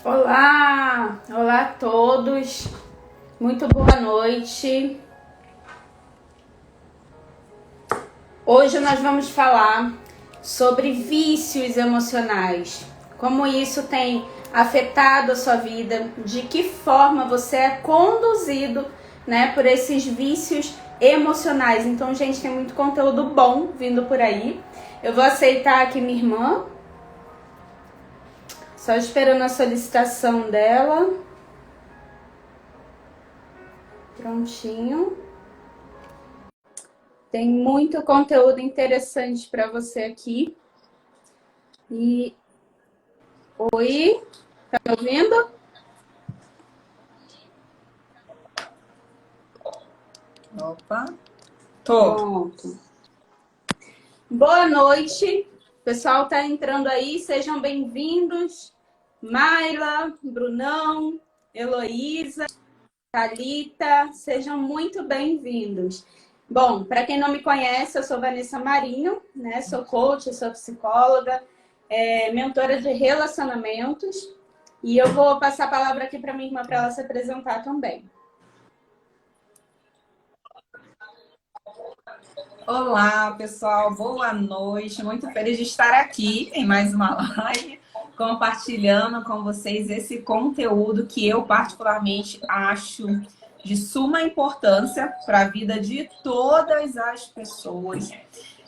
Olá, olá a todos, muito boa noite. Hoje nós vamos falar sobre vícios emocionais, como isso tem afetado a sua vida, de que forma você é conduzido, por esses vícios emocionais. Então, gente, tem muito conteúdo bom vindo por aí. Eu vou aceitar aqui minha irmã. Só esperando a solicitação dela. Prontinho. Tem muito conteúdo interessante para você aqui. E oi, tá me ouvindo? Opa, tô. Pronto. Boa noite. O pessoal tá entrando aí, sejam bem-vindos. Maila, Brunão, Heloísa, Thalita, sejam muito bem-vindos. Bom, para quem não me conhece, eu sou Vanessa Marinho, Sou coach, sou psicóloga, mentora de relacionamentos. E eu vou passar a palavra aqui para minha irmã para ela se apresentar também. Olá, pessoal. Boa noite. Muito feliz de estar aqui em mais uma live, compartilhando com vocês esse conteúdo que eu particularmente acho de suma importância para a vida de todas as pessoas.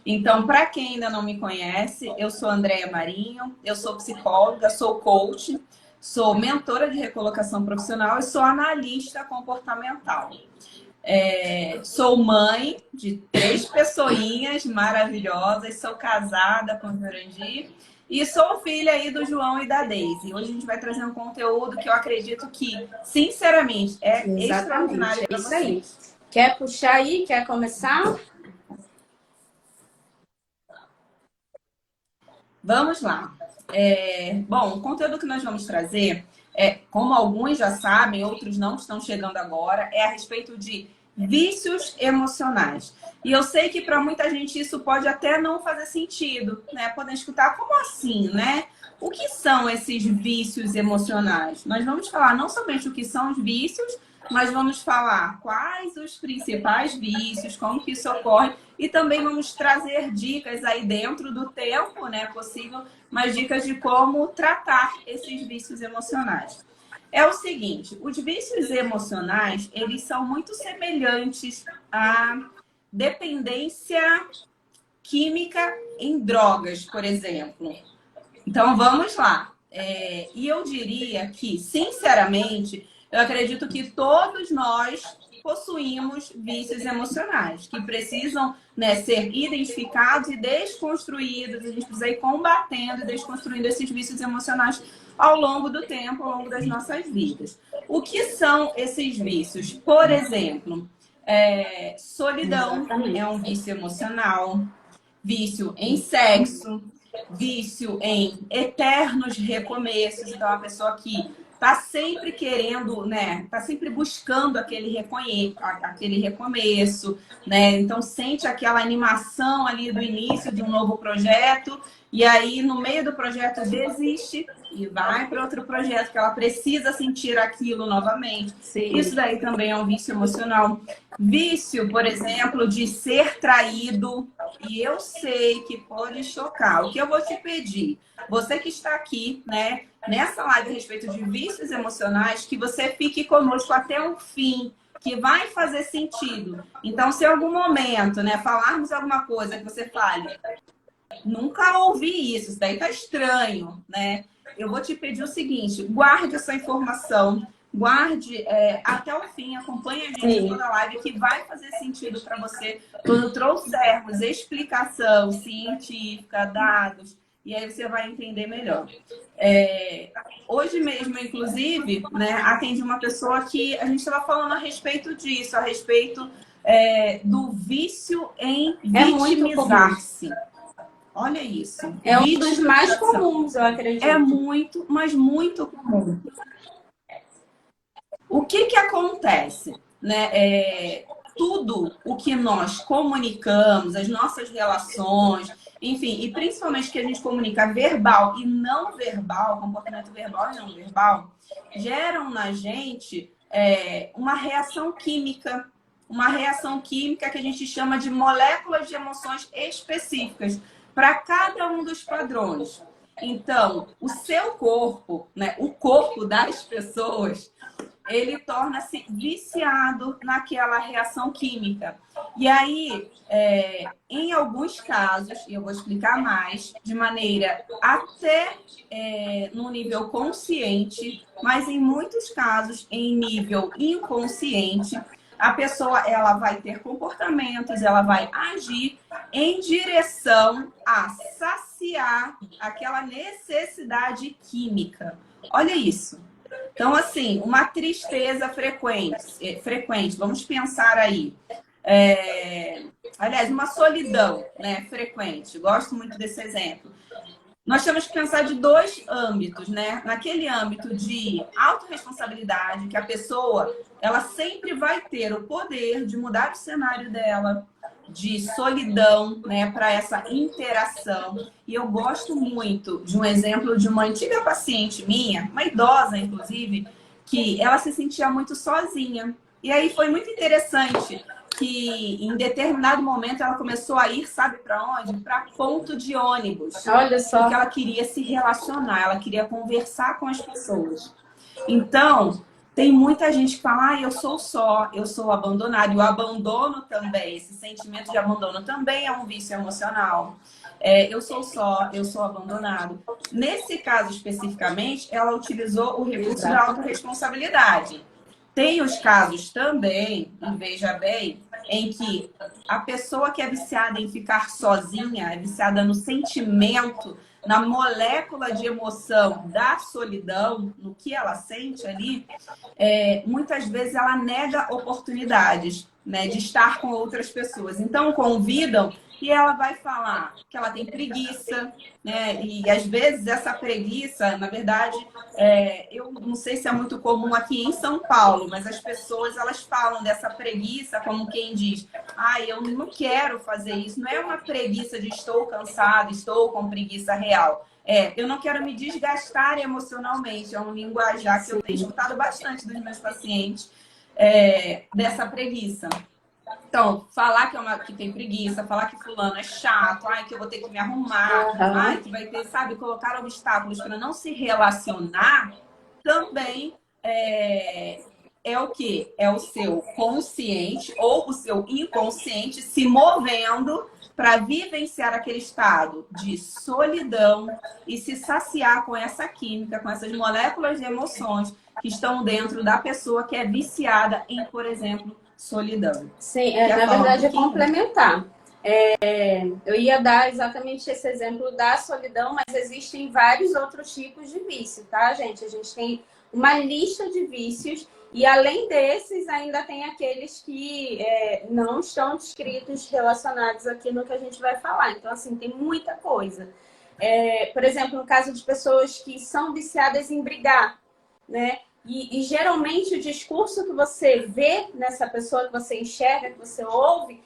Então, para quem ainda não me conhece, eu sou Andréia Marinho, eu sou psicóloga, sou coach, sou mentora de recolocação profissional e sou analista comportamental. Sou mãe de 3 pessoinhas maravilhosas, sou casada com o Jurandir e sou filha aí do João e da Deise. Hoje a gente vai trazer um conteúdo que eu acredito que, sinceramente, é extraordinário para vocês. Quer puxar aí? Quer começar? Vamos lá. Bom, o conteúdo que nós vamos trazer, como alguns já sabem, outros não estão chegando agora, é a respeito de vícios emocionais. E eu sei que para muita gente isso pode até não fazer sentido, né? Podem escutar, como assim, né? O que são esses vícios emocionais? Nós vamos falar não somente o que são os vícios, mas vamos falar quais os principais vícios, como que isso ocorre, e também vamos trazer dicas aí dentro do tempo, possível, mas dicas de como tratar esses vícios emocionais. É o seguinte, os vícios emocionais, eles são muito semelhantes à dependência química em drogas, por exemplo. Então, vamos lá. E eu diria que, sinceramente, eu acredito que todos nós possuímos vícios emocionais, que precisam ser identificados e desconstruídos. A gente precisa ir combatendo e desconstruindo esses vícios emocionais ao longo do tempo, ao longo das nossas vidas. O que são esses vícios? Por exemplo, solidão é um vício emocional, vício em sexo, vício em eternos recomeços. Então, a pessoa que tá sempre querendo, tá sempre buscando aquele recomeço, Então, sente aquela animação ali do início de um novo projeto e aí, no meio do projeto, desiste e vai para outro projeto que ela precisa sentir aquilo novamente. Sim. Isso daí também é um vício emocional. Vício, por exemplo, de ser traído. E eu sei que pode chocar. O que eu vou te pedir? Você que está aqui, nessa live a respeito de vícios emocionais, que você fique conosco até o fim, que vai fazer sentido. Então, se em algum momento, falarmos alguma coisa que você fale, nunca ouvi isso daí tá estranho, Eu vou te pedir o seguinte, guarde essa informação, guarde até o fim, acompanhe a gente em toda a live, que vai fazer sentido para você quando trouxermos explicação científica, dados, e aí você vai entender melhor. Hoje mesmo, inclusive, atendi uma pessoa que a gente estava falando a respeito disso, a respeito do vício em vitimizar-se. Olha isso. É um dos mais comuns, eu acredito. É muito, mas muito comum. O que acontece? Tudo o que nós comunicamos, as nossas relações, enfim, e principalmente que a gente comunica verbal e não verbal, comportamento verbal e não verbal, geram na gente uma reação química. Uma reação química que a gente chama de moléculas de emoções específicas para cada um dos padrões. Então, o seu corpo, né, o corpo das pessoas, ele torna-se viciado naquela reação química. E aí, em alguns casos, e eu vou explicar mais, de maneira até no nível consciente, mas em muitos casos em nível inconsciente, a pessoa ela vai ter comportamentos, ela vai agir em direção a saciar aquela necessidade química. Olha isso. Então, assim, uma tristeza frequente, vamos pensar aí. Aliás, uma solidão, né, frequente. Gosto muito desse exemplo. Nós temos que pensar de dois âmbitos, né? Naquele âmbito de autorresponsabilidade, que a pessoa ela sempre vai ter o poder de mudar o cenário dela, de solidão, né, para essa interação. E eu gosto muito de um exemplo de uma antiga paciente minha, uma idosa, inclusive, que ela se sentia muito sozinha. E aí foi muito interessante que em determinado momento ela começou a ir, sabe para onde? Para ponto de ônibus. Olha só. Porque ela queria se relacionar, ela queria conversar com as pessoas. Então, tem muita gente que fala, eu sou só, eu sou abandonado. E o abandono também, esse sentimento de abandono também é um vício emocional. Eu sou só, eu sou abandonado. Nesse caso especificamente, ela utilizou o recurso da autorresponsabilidade. Tem os casos também, e veja bem, em que a pessoa que é viciada em ficar sozinha, é viciada no sentimento, na molécula de emoção da solidão, no que ela sente ali, muitas vezes ela nega oportunidades, né, de estar com outras pessoas. Então, convidam e ela vai falar que ela tem preguiça, né? E às vezes essa preguiça, na verdade, eu não sei se é muito comum aqui em São Paulo, mas as pessoas elas falam dessa preguiça como quem diz, eu não quero fazer isso. Não é uma preguiça de estou cansado, estou com preguiça real. Eu não quero me desgastar emocionalmente. É um linguajar que eu tenho escutado bastante dos meus pacientes, dessa preguiça. Então, falar que tem preguiça, falar que fulano é chato, que eu vou ter que me arrumar, que vai ter, sabe, colocar obstáculos para não se relacionar, também é o quê? É o seu consciente ou o seu inconsciente se movendo para vivenciar aquele estado de solidão e se saciar com essa química, com essas moléculas de emoções que estão dentro da pessoa que é viciada em, por exemplo, solidão. Sim, na verdade é complementar. Eu ia dar exatamente esse exemplo da solidão, mas existem vários outros tipos de vício, tá, gente? A gente tem uma lista de vícios e, além desses, ainda tem aqueles que não estão descritos, relacionados aqui no que a gente vai falar. Então, assim, tem muita coisa. Por exemplo, no caso de pessoas que são viciadas em brigar, né? E geralmente o discurso que você vê nessa pessoa, que você enxerga, que você ouve,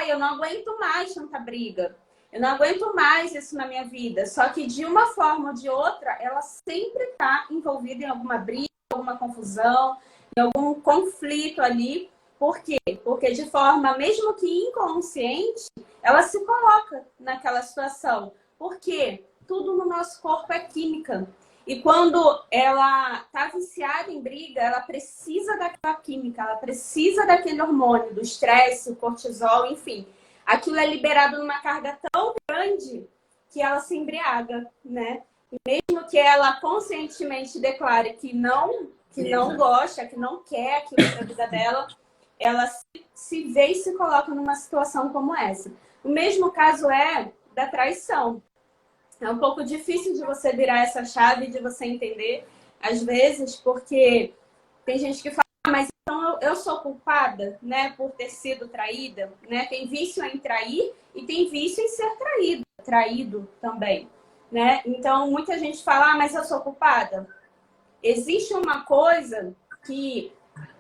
eu não aguento mais tanta briga. Eu não aguento mais isso na minha vida. Só que de uma forma ou de outra, ela sempre está envolvida em alguma briga, alguma confusão, em algum conflito ali. Por quê? Porque de forma, mesmo que inconsciente, ela se coloca naquela situação. Por quê? Tudo no nosso corpo é química. E quando ela está viciada em briga, ela precisa daquela química, ela precisa daquele hormônio, do estresse, o cortisol, enfim. Aquilo é liberado numa carga tão grande que ela se embriaga, né? E mesmo que ela conscientemente declare que não gosta, que não quer aquilo para a vida dela, ela se vê e se coloca numa situação como essa. O mesmo caso é da traição. É um pouco difícil de você virar essa chave, de você entender, às vezes, porque tem gente que fala, mas então eu sou culpada, né, por ter sido traída, né? Tem vício em trair e tem vício em ser traído também, né? Então, muita gente fala, mas eu sou culpada. Existe uma coisa que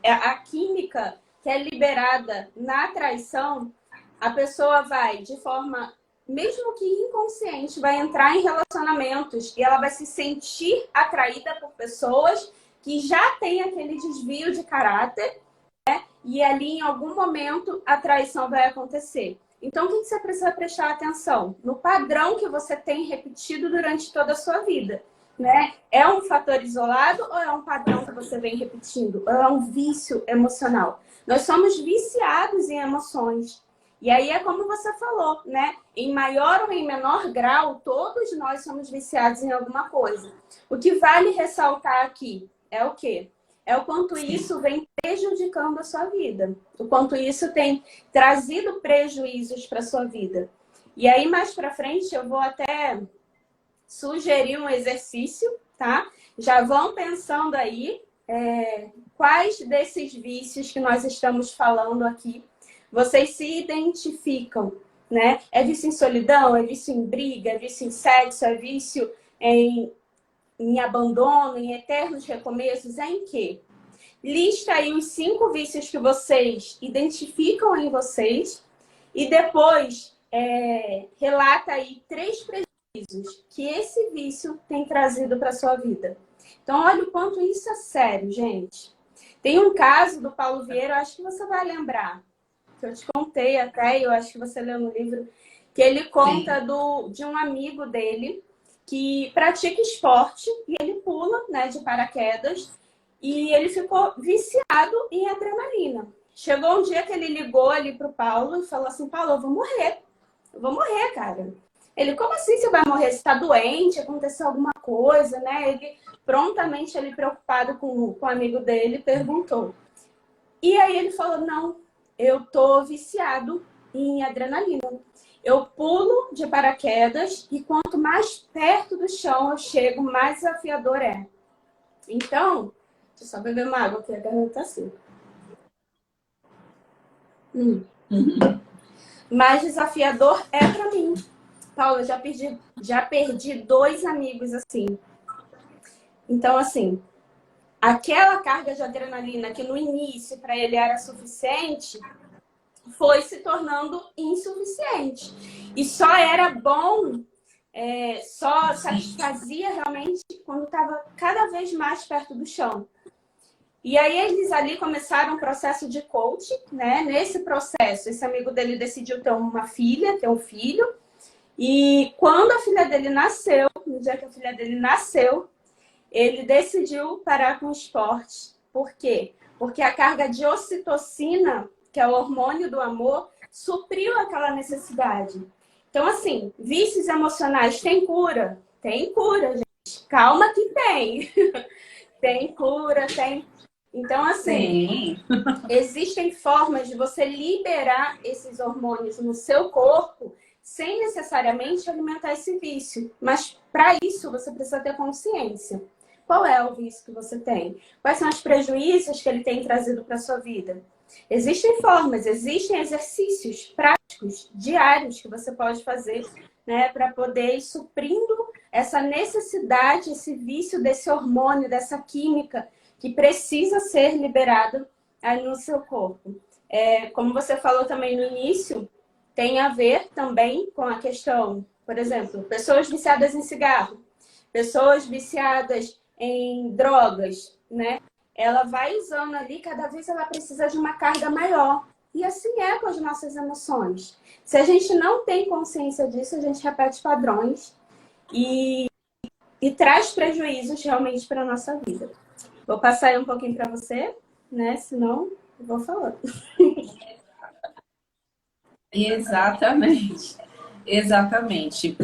a química que é liberada na traição, a pessoa vai, de forma mesmo que inconsciente, vai entrar em relacionamentos e ela vai se sentir atraída por pessoas que já têm aquele desvio de caráter, e ali em algum momento a traição vai acontecer. Então, o que você precisa prestar atenção? No padrão que você tem repetido durante toda a sua vida. Né? É um fator isolado ou é um padrão que você vem repetindo? Ou é um vício emocional? Nós somos viciados em emoções. E aí é como você falou, né? Em maior ou em menor grau, todos nós somos viciados em alguma coisa. O que vale ressaltar aqui é o quê? É o quanto isso vem prejudicando a sua vida. O quanto isso tem trazido prejuízos para a sua vida. E aí, mais para frente, eu vou até sugerir um exercício, tá? Já vão pensando aí quais desses vícios que nós estamos falando aqui vocês se identificam, né? É vício em solidão, é vício em briga, é vício em sexo, é vício em abandono, em eternos recomeços, é em quê? Lista aí os 5 vícios que vocês identificam em vocês e depois relata aí 3 prejuízos que esse vício tem trazido para sua vida. Então, olha o quanto isso é sério, gente. Tem um caso do Paulo Vieira, eu acho que você vai lembrar, que eu te contei até, eu acho que você leu no livro, que ele conta de um amigo dele que pratica esporte e ele pula, né, de paraquedas e ele ficou viciado em adrenalina. Chegou um dia que ele ligou ali pro Paulo e falou assim, Paulo, eu vou morrer, cara. Ele, como assim você vai morrer? Você tá doente? Aconteceu alguma coisa, né? Ele, prontamente, ele preocupado com o amigo dele, perguntou. E aí ele falou, não, eu tô viciado em adrenalina. Eu pulo de paraquedas e quanto mais perto do chão eu chego, mais desafiador é. Então, deixa eu só beber uma água, porque a garganta tá assim. Mais desafiador é pra mim. Paulo, eu já perdi 2 amigos assim. Então, assim, aquela carga de adrenalina que no início para ele era suficiente, foi se tornando insuficiente. E só era bom, só satisfazia realmente quando estava cada vez mais perto do chão. E aí eles ali começaram um processo de coaching, né? Nesse processo, esse amigo dele decidiu ter uma filha, ter um filho. E quando a filha dele nasceu, no dia que a filha dele nasceu, ele decidiu parar com o esporte. Por quê? Porque a carga de ocitocina, que é o hormônio do amor, supriu aquela necessidade. Então, assim, vícios emocionais têm cura? Tem cura, gente. Calma que tem. Tem cura, tem. Então, assim, existem formas de você liberar esses hormônios no seu corpo sem necessariamente alimentar esse vício. Mas, para isso, você precisa ter consciência. Qual é o vício que você tem? Quais são os prejuízos que ele tem trazido para a sua vida? Existem formas, existem exercícios práticos, diários, que você pode fazer, né, para poder ir suprindo essa necessidade, esse vício desse hormônio, dessa química que precisa ser liberado aí no seu corpo. Como você falou também no início, tem a ver também com a questão, por exemplo, pessoas viciadas em cigarro, pessoas viciadas em drogas, né? Ela vai usando ali, cada vez ela precisa de uma carga maior. E assim é com as nossas emoções. Se a gente não tem consciência disso, a gente repete padrões e traz prejuízos realmente para a nossa vida. Vou passar aí um pouquinho para você, né? Senão eu vou falando. Exatamente. Exatamente.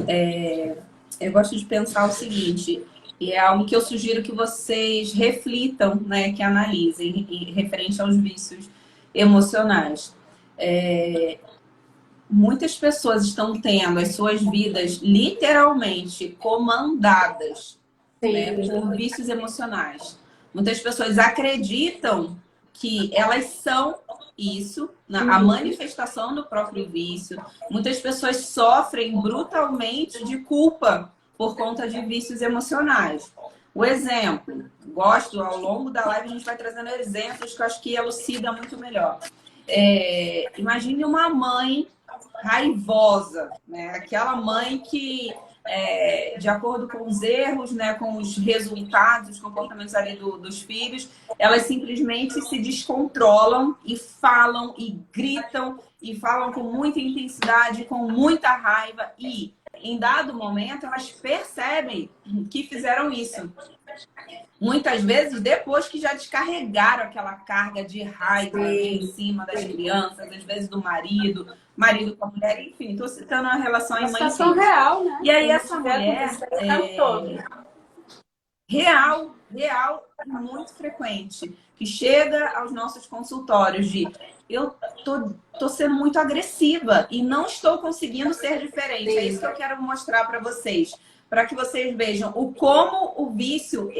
Eu gosto de pensar o seguinte, e é algo que eu sugiro que vocês reflitam, né, que analisem referente aos vícios emocionais. Muitas pessoas estão tendo as suas vidas literalmente comandadas, né, por vícios emocionais. Muitas pessoas acreditam que elas são isso, a manifestação do próprio vício. Muitas pessoas sofrem brutalmente de culpa por conta de vícios emocionais. O exemplo, gosto, ao longo da live a gente vai trazendo exemplos que eu acho que elucida muito melhor. Imagine uma mãe raivosa, né? Aquela mãe que, de acordo com os erros, né, com os resultados, os comportamentos ali dos filhos, elas simplesmente se descontrolam e gritam e falam com muita intensidade, com muita raiva e, em dado momento, elas percebem que fizeram isso. Muitas vezes, depois que já descarregaram aquela carga de raiva em cima das crianças, às vezes do marido com a mulher, enfim, estou citando a relação em mãe e situação filho. real, né? E aí essa mulher, todo. real e muito frequente, que chega aos nossos consultórios de eu tô sendo muito agressiva e não estou conseguindo ser diferente. É isso que eu quero mostrar para vocês. Para que vocês vejam como o vício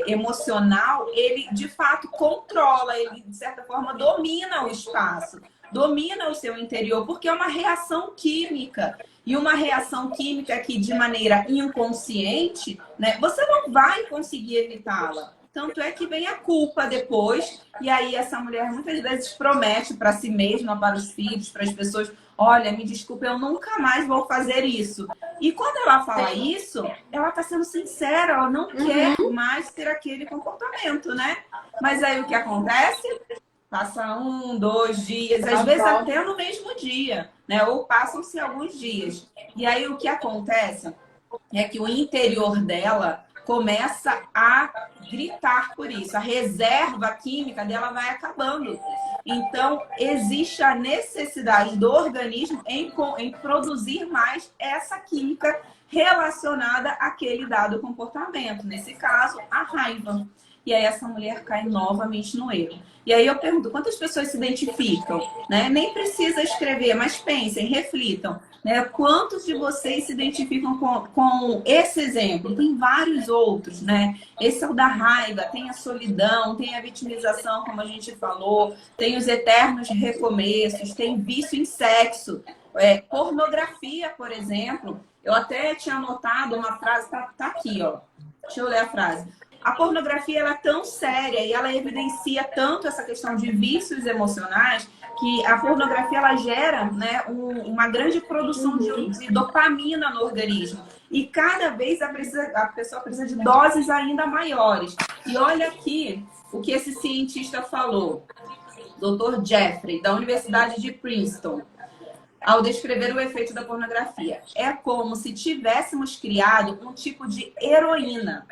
emocional, ele de fato controla, ele de certa forma domina o espaço, domina o seu interior, porque é uma reação química. E uma reação química que de maneira inconsciente, né, você não vai conseguir evitá-la. Tanto é que vem a culpa depois, e aí essa mulher muitas vezes promete para si mesma, para os filhos, para as pessoas: olha, me desculpe, eu nunca mais vou fazer isso. E quando ela fala isso, ela está sendo sincera, ela não quer mais ter aquele comportamento, né? Mas aí o que acontece? Passa 1, 2 dias, às vezes até no mesmo dia, né? Ou passam-se alguns dias. E aí o que acontece é que o interior dela começa a gritar por isso. A reserva química dela vai acabando. Então, existe a necessidade do organismo em produzir mais essa química relacionada àquele dado comportamento. Nesse caso, a raiva. E aí essa mulher cai novamente no erro. E aí eu pergunto, quantas pessoas se identificam? Né? Nem precisa escrever, mas pensem, reflitam. Né? Quantos de vocês se identificam com esse exemplo? Tem vários outros, né? Esse é o da raiva, tem a solidão, tem a vitimização, como a gente falou, tem os eternos recomeços, tem vício em sexo, pornografia, por exemplo. Eu até tinha anotado uma frase, tá aqui, ó. Deixa eu ler a frase. A pornografia ela é tão séria e ela evidencia tanto essa questão de vícios emocionais que a pornografia ela gera, né, uma grande produção de dopamina no organismo. E cada vez a pessoa precisa de doses ainda maiores. E olha aqui o que esse cientista falou, Dr. Jeffrey, da Universidade de Princeton, ao descrever o efeito da pornografia. É como se tivéssemos criado um tipo de heroína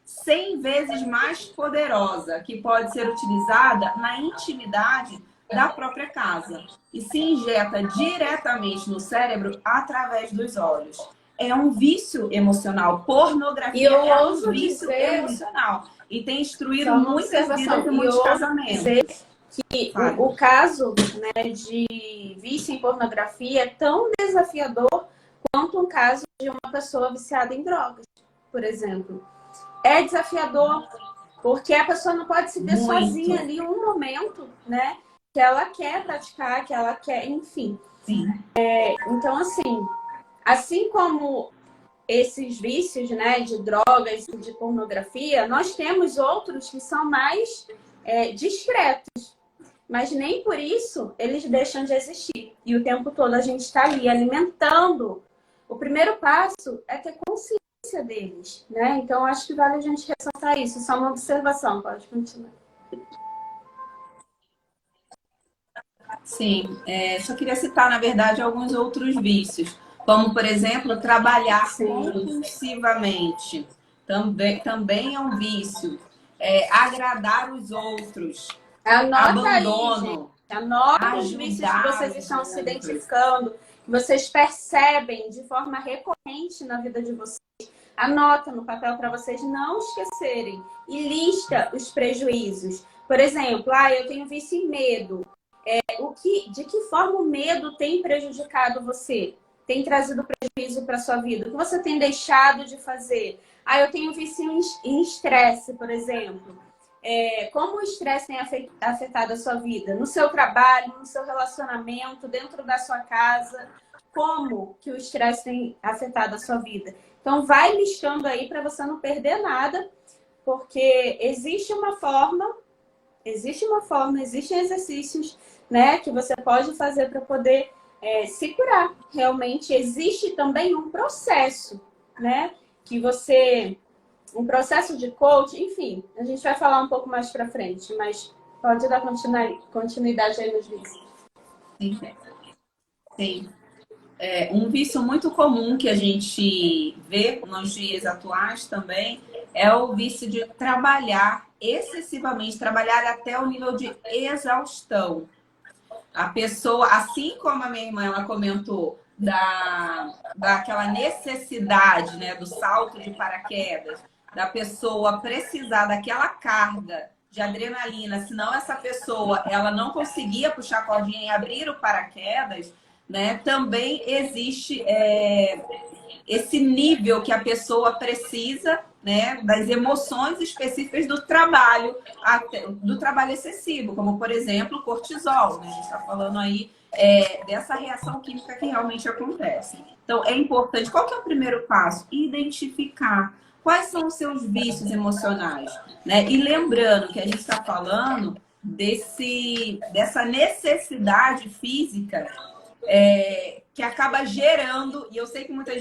100 vezes mais poderosa, que pode ser utilizada na intimidade da própria casa e se injeta diretamente no cérebro através dos olhos. É um vício emocional. Pornografia é um vício emocional. E tem destruído muitas vidas e muitos casamentos. Que o caso, né, de vício em pornografia é tão desafiador quanto um caso de uma pessoa viciada em drogas, por exemplo. É desafiador, porque a pessoa não pode se ver sozinha ali um momento, né? Que ela quer praticar, que ela quer, enfim. Sim. Então, assim como esses vícios, né, de drogas e de pornografia, nós temos outros que são mais discretos. Mas nem por isso eles deixam de existir. E o tempo todo a gente está ali alimentando. O primeiro passo é ter consciência deles, né? Então acho que vale a gente ressaltar isso. Só uma observação, pode continuar. Sim, só queria citar, na verdade, alguns outros vícios, como, por exemplo, trabalhar compulsivamente. Também é um vício. Agradar os outros. Anota abandono. Aí, gente. Anota os vícios que vocês estão se identificando, que vocês percebem de forma recorrente na vida de vocês. Anota no papel para vocês não esquecerem. E lista os prejuízos. Por exemplo, eu tenho vício em medo. De que forma o medo tem prejudicado você? Tem trazido prejuízo para a sua vida? O que você tem deixado de fazer? Eu tenho vício em estresse, por exemplo. Como o estresse tem afetado a sua vida? No seu trabalho, no seu relacionamento, dentro da sua casa? Como que o estresse tem afetado a sua vida? Então, vai listando aí para você não perder nada, porque existem existem exercícios, né, que você pode fazer para poder se curar. Realmente existe também um processo, né? Que você... Um processo de coach, enfim, a gente vai falar um pouco mais pra frente, mas pode dar continuidade aí nos vídeos. Sim, sim. Um vício muito comum que a gente vê nos dias atuais também é o vício de trabalhar excessivamente, trabalhar até o nível de exaustão. A pessoa, assim como a minha irmã, ela comentou daquela necessidade, né, do salto de paraquedas, da pessoa precisar daquela carga de adrenalina, senão essa pessoa ela não conseguia puxar a cordinha e abrir o paraquedas, né? Também existe esse nível que a pessoa precisa, né, das emoções específicas do trabalho excessivo, como, por exemplo, o cortisol. Né? A gente está falando aí dessa reação química que realmente acontece. Então, é importante. Qual que é o primeiro passo? Identificar quais são os seus vícios emocionais. Né? E lembrando que a gente está falando dessa necessidade física que acaba gerando, e eu sei que muita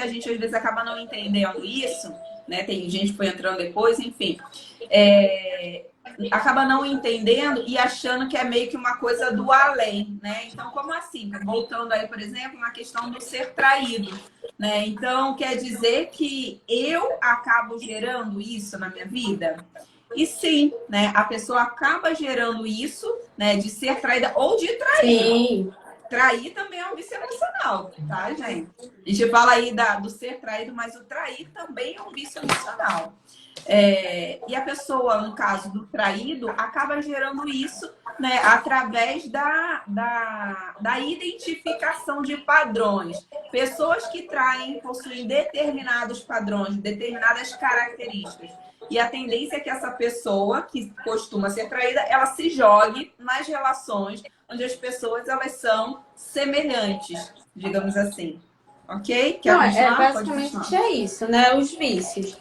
gente às vezes acaba não entendendo isso, né? Tem gente que foi entrando depois, enfim, acaba não entendendo e achando que é meio que uma coisa do além, né? Então, como assim? Voltando aí, por exemplo, na questão do ser traído, né? Então, quer dizer que eu acabo gerando isso na minha vida? E sim, né? A pessoa acaba gerando isso, né? De ser traída ou de trair. Sim. Trair também é um vício emocional, tá, gente? A gente fala aí do ser traído, mas o trair também é um vício emocional. E a pessoa, no caso do traído, acaba gerando isso, né, através da identificação de padrões. Pessoas que traem possuem determinados padrões, determinadas características. E a tendência é que essa pessoa que costuma ser traída, ela se jogue nas relações onde as pessoas elas são semelhantes, digamos assim. Ok? Quer continuar? Basicamente é isso, né? Os vícios.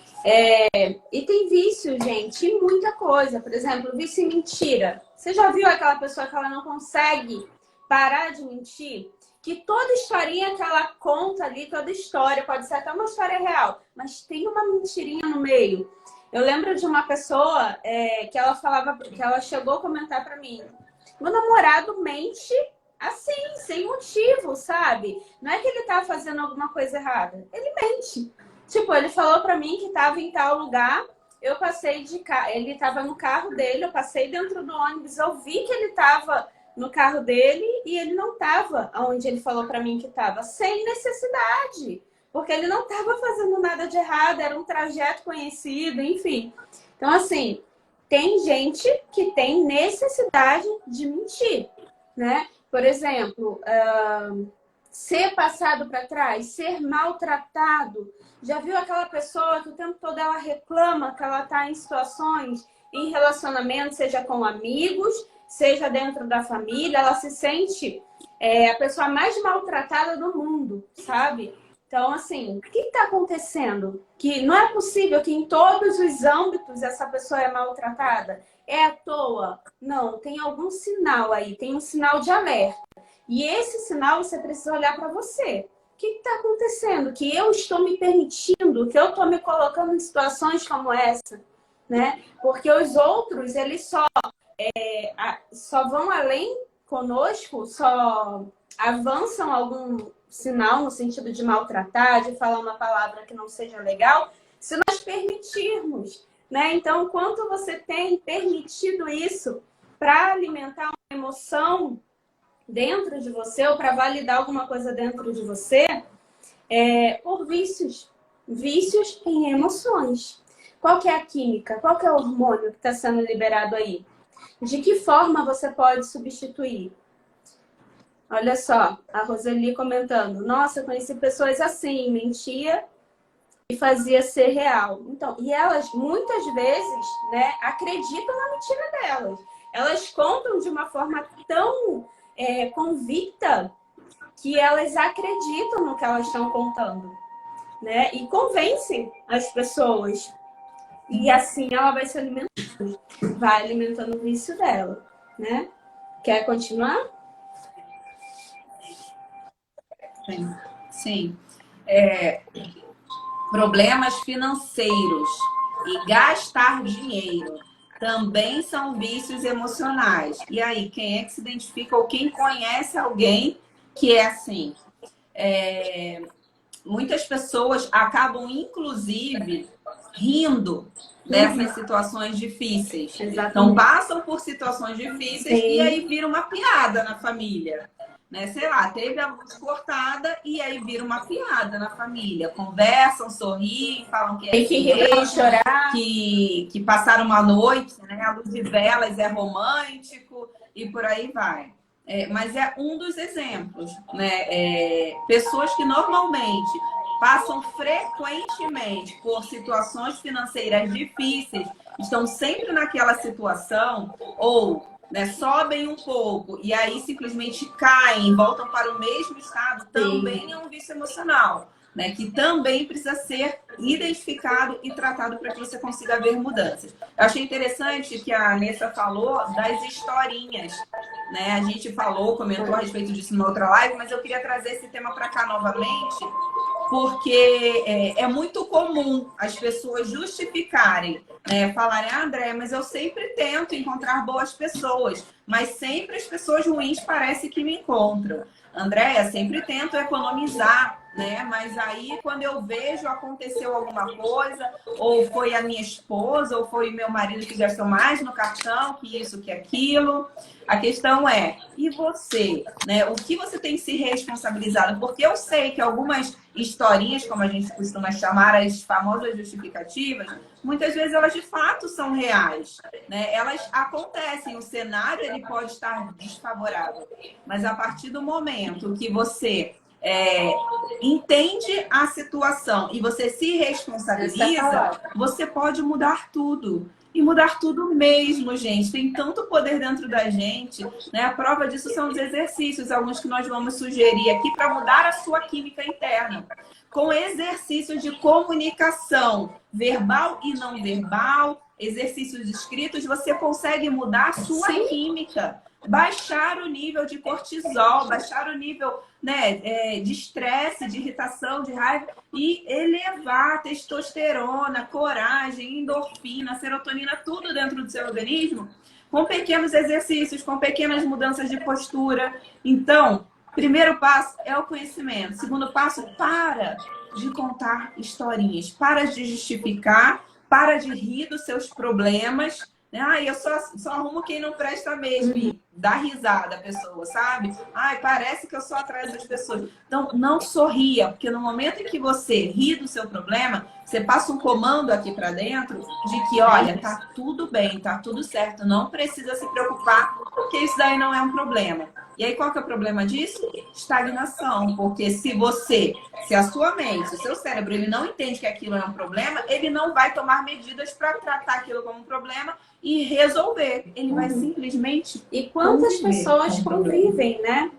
E tem vício, gente, em muita coisa. Por exemplo, vício em mentira. Você já viu aquela pessoa que ela não consegue parar de mentir? Que toda historinha que ela conta ali, toda história, pode ser até uma história real, mas tem uma mentirinha no meio. Eu lembro de uma pessoa que ela falava, que ela chegou a comentar pra mim: meu namorado mente assim, sem motivo, sabe? Não é que ele tá fazendo alguma coisa errada, ele mente. Tipo, ele falou pra mim que tava em tal lugar, eu passei de carro, ele tava no carro dele, eu passei dentro do ônibus, eu vi que ele tava no carro dele e ele não tava onde ele falou pra mim que tava, sem necessidade. Porque ele não tava fazendo nada de errado, era um trajeto conhecido, enfim. Então, assim, tem gente que tem necessidade de mentir, né? Por exemplo, ser passado para trás, ser maltratado. Já viu aquela pessoa que o tempo todo ela reclama que ela está em situações, em relacionamento, seja com amigos, seja dentro da família, ela se sente a pessoa mais maltratada do mundo, sabe? Então, assim, o que está acontecendo? Que não é possível que em todos os âmbitos essa pessoa é maltratada? É à toa? Não, tem algum sinal aí, tem um sinal de alerta. E esse sinal você precisa olhar para você. O que está acontecendo? Que eu estou me permitindo, que eu estou me colocando em situações como essa, né? Porque os outros, eles só vão além conosco, só avançam algum sinal no sentido de maltratar, de falar uma palavra que não seja legal, se nós permitirmos, né? Então, quanto você tem permitido isso para alimentar uma emoção dentro de você ou para validar alguma coisa dentro de você, por vícios em emoções. Qual que é a química? Qual que é o hormônio que está sendo liberado aí? De que forma você pode substituir? Olha só, a Roseli comentando: nossa, eu conheci pessoas assim, mentia e fazia ser real. Então, e elas muitas vezes, né, acreditam na mentira delas. Elas contam de uma forma tão convicta que elas acreditam no que elas estão contando, né? E convencem as pessoas. E assim ela vai se alimentando, vai alimentando o vício dela, né? Quer continuar? Sim. Sim. Problemas financeiros e gastar dinheiro também são vícios emocionais. E aí, quem é que se identifica ou quem conhece alguém que é assim? Muitas pessoas acabam, inclusive, rindo dessas situações difíceis. Exatamente. Então, passam por situações difíceis Sim. e aí vira uma piada na família. Né? Sei lá, teve a luz cortada e aí vira uma piada na família. Conversam, sorriem, falam que é Tem que rir pra não chorar. que passaram uma noite, né? A luz de velas é romântico e por aí vai. Mas é um dos exemplos, né? Pessoas que normalmente passam frequentemente por situações financeiras difíceis, estão sempre naquela situação, ou né, sobem um pouco e aí simplesmente caem, voltam para o mesmo estado, também é um vício emocional, né? Que também precisa ser identificado e tratado para que você consiga ver mudanças. Eu achei interessante que a Nessa falou das historinhas, né? A gente comentou a respeito disso numa outra live, mas eu queria trazer esse tema para cá novamente, porque é muito comum as pessoas justificarem, né? Falarem, André, mas eu sempre tento encontrar boas pessoas, mas sempre as pessoas ruins parece que me encontram. Andréia, sempre tento economizar, né? Mas aí quando eu vejo aconteceu alguma coisa, ou foi a minha esposa, ou foi meu marido que gastou mais no cartão, que isso, que aquilo. A questão é, e você? Né? O que você tem se responsabilizado? Porque eu sei que algumas historinhas, como a gente costuma chamar, as famosas justificativas, muitas vezes elas de fato são reais, né? Elas acontecem, o cenário ele pode estar desfavorável, mas a partir do momento que você entende a situação e você se responsabiliza, você pode mudar tudo. E mudar tudo mesmo, gente. Tem tanto poder dentro da gente, né? A prova disso são os exercícios, alguns que nós vamos sugerir aqui para mudar a sua química interna. Com exercícios de comunicação verbal e não verbal, exercícios escritos, você consegue mudar a sua química. Baixar o nível de cortisol, baixar o nível, né, de estresse, de irritação, de raiva e elevar a testosterona, coragem, endorfina, serotonina, tudo dentro do seu organismo com pequenos exercícios, com pequenas mudanças de postura. Então, primeiro passo é o conhecimento. Segundo passo, para de contar historinhas, para de justificar, para de rir dos seus problemas. Ai, eu só arrumo quem não presta mesmo. E dá risada a pessoa, sabe? Ai, parece que eu só atraio essas pessoas. Então, não sorria, porque no momento em que você ri do seu problema, você passa um comando aqui para dentro de que, olha, tá tudo bem, tá tudo certo, não precisa se preocupar, porque isso daí não é um problema. E aí, qual que é o problema disso? Estagnação. Porque se a sua mente, o seu cérebro, ele não entende que aquilo é um problema, ele não vai tomar medidas para tratar aquilo como um problema e resolver. Ele vai simplesmente... E quantas pessoas convivem, né?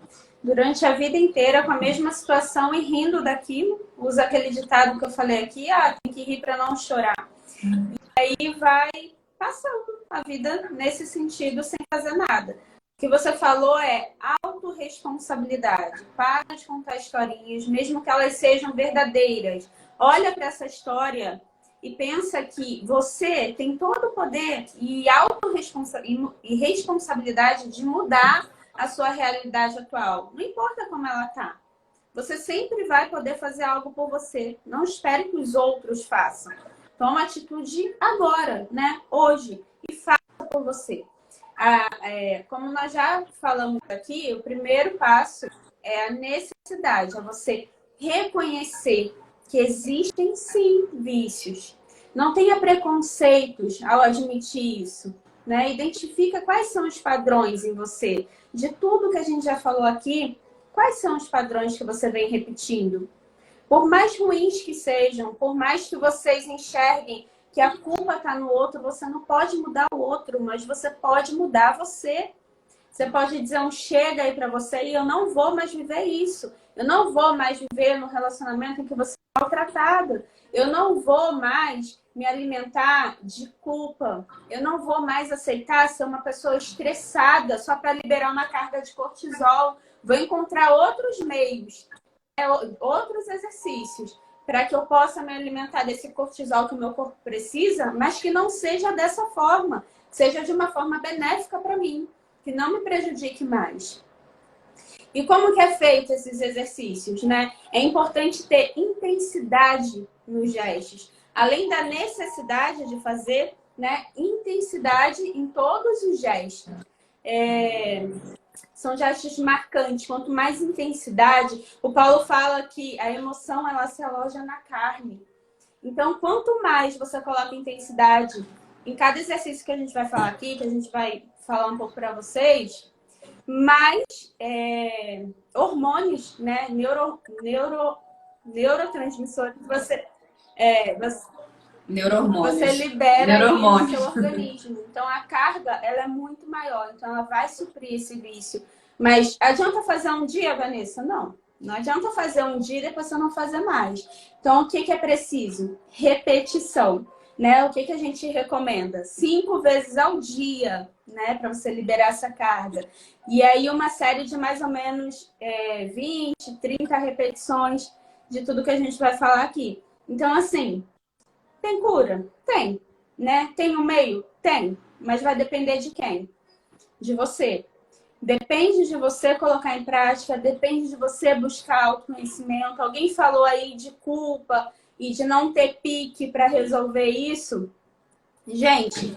Durante a vida inteira com a mesma situação e rindo daquilo. Usa aquele ditado que eu falei aqui, tem que rir para não chorar. E aí vai passando a vida nesse sentido sem fazer nada. O que você falou é autorresponsabilidade. Para de contar historinhas, mesmo que elas sejam verdadeiras. Olha para essa história e pensa que você tem todo o poder e responsabilidade de mudar a sua realidade atual. Não importa como ela está. Você sempre vai poder fazer algo por você. Não espere que os outros façam. Toma atitude agora, né? Hoje. E faça por você. Como nós já falamos aqui, o primeiro passo é a necessidade, é você reconhecer que existem sim vícios. Não tenha preconceitos ao admitir isso, né? Identifica quais são os padrões em você. De tudo que a gente já falou aqui, quais são os padrões que você vem repetindo? Por mais ruins que sejam, por mais que vocês enxerguem que a culpa está no outro, você não pode mudar o outro, mas você pode mudar você. Você pode dizer um chega aí para você e eu não vou mais viver isso. Eu não vou mais viver no relacionamento em que você é maltratado. Eu não vou mais me alimentar de culpa. Eu não vou mais aceitar ser uma pessoa estressada só para liberar uma carga de cortisol. Vou encontrar outros meios outros exercícios para que eu possa me alimentar desse cortisol que o meu corpo precisa, mas que não seja dessa forma, seja de uma forma benéfica para mim, que não me prejudique mais. E como que é feito esses exercícios, né? É importante ter intensidade nos gestos. Além da necessidade de fazer, né? Intensidade em todos os gestos. São gestos marcantes. Quanto mais intensidade, o Paulo fala que a emoção ela se aloja na carne. Então, quanto mais você coloca intensidade em cada exercício que a gente vai falar aqui, que a gente vai falar um pouco para vocês, mais hormônios, né? Neurotransmissores você libera no seu organismo. Então, a carga ela é muito maior. Então, ela vai suprir esse vício. Mas adianta fazer um dia, Vanessa? Não. Não adianta fazer um dia e depois você não fazer mais. Então, o que é preciso? Repetição. Né? O que a gente recomenda? 5 vezes ao dia, né? Para você liberar essa carga. E aí, uma série de mais ou menos 20, 30 repetições de tudo que a gente vai falar aqui. Então, assim, tem cura? Tem. Né? Tem um meio? Tem. Mas vai depender de quem? De você. Depende de você colocar em prática, depende de você buscar autoconhecimento. Alguém falou aí de culpa e de não ter pique para resolver isso. Gente,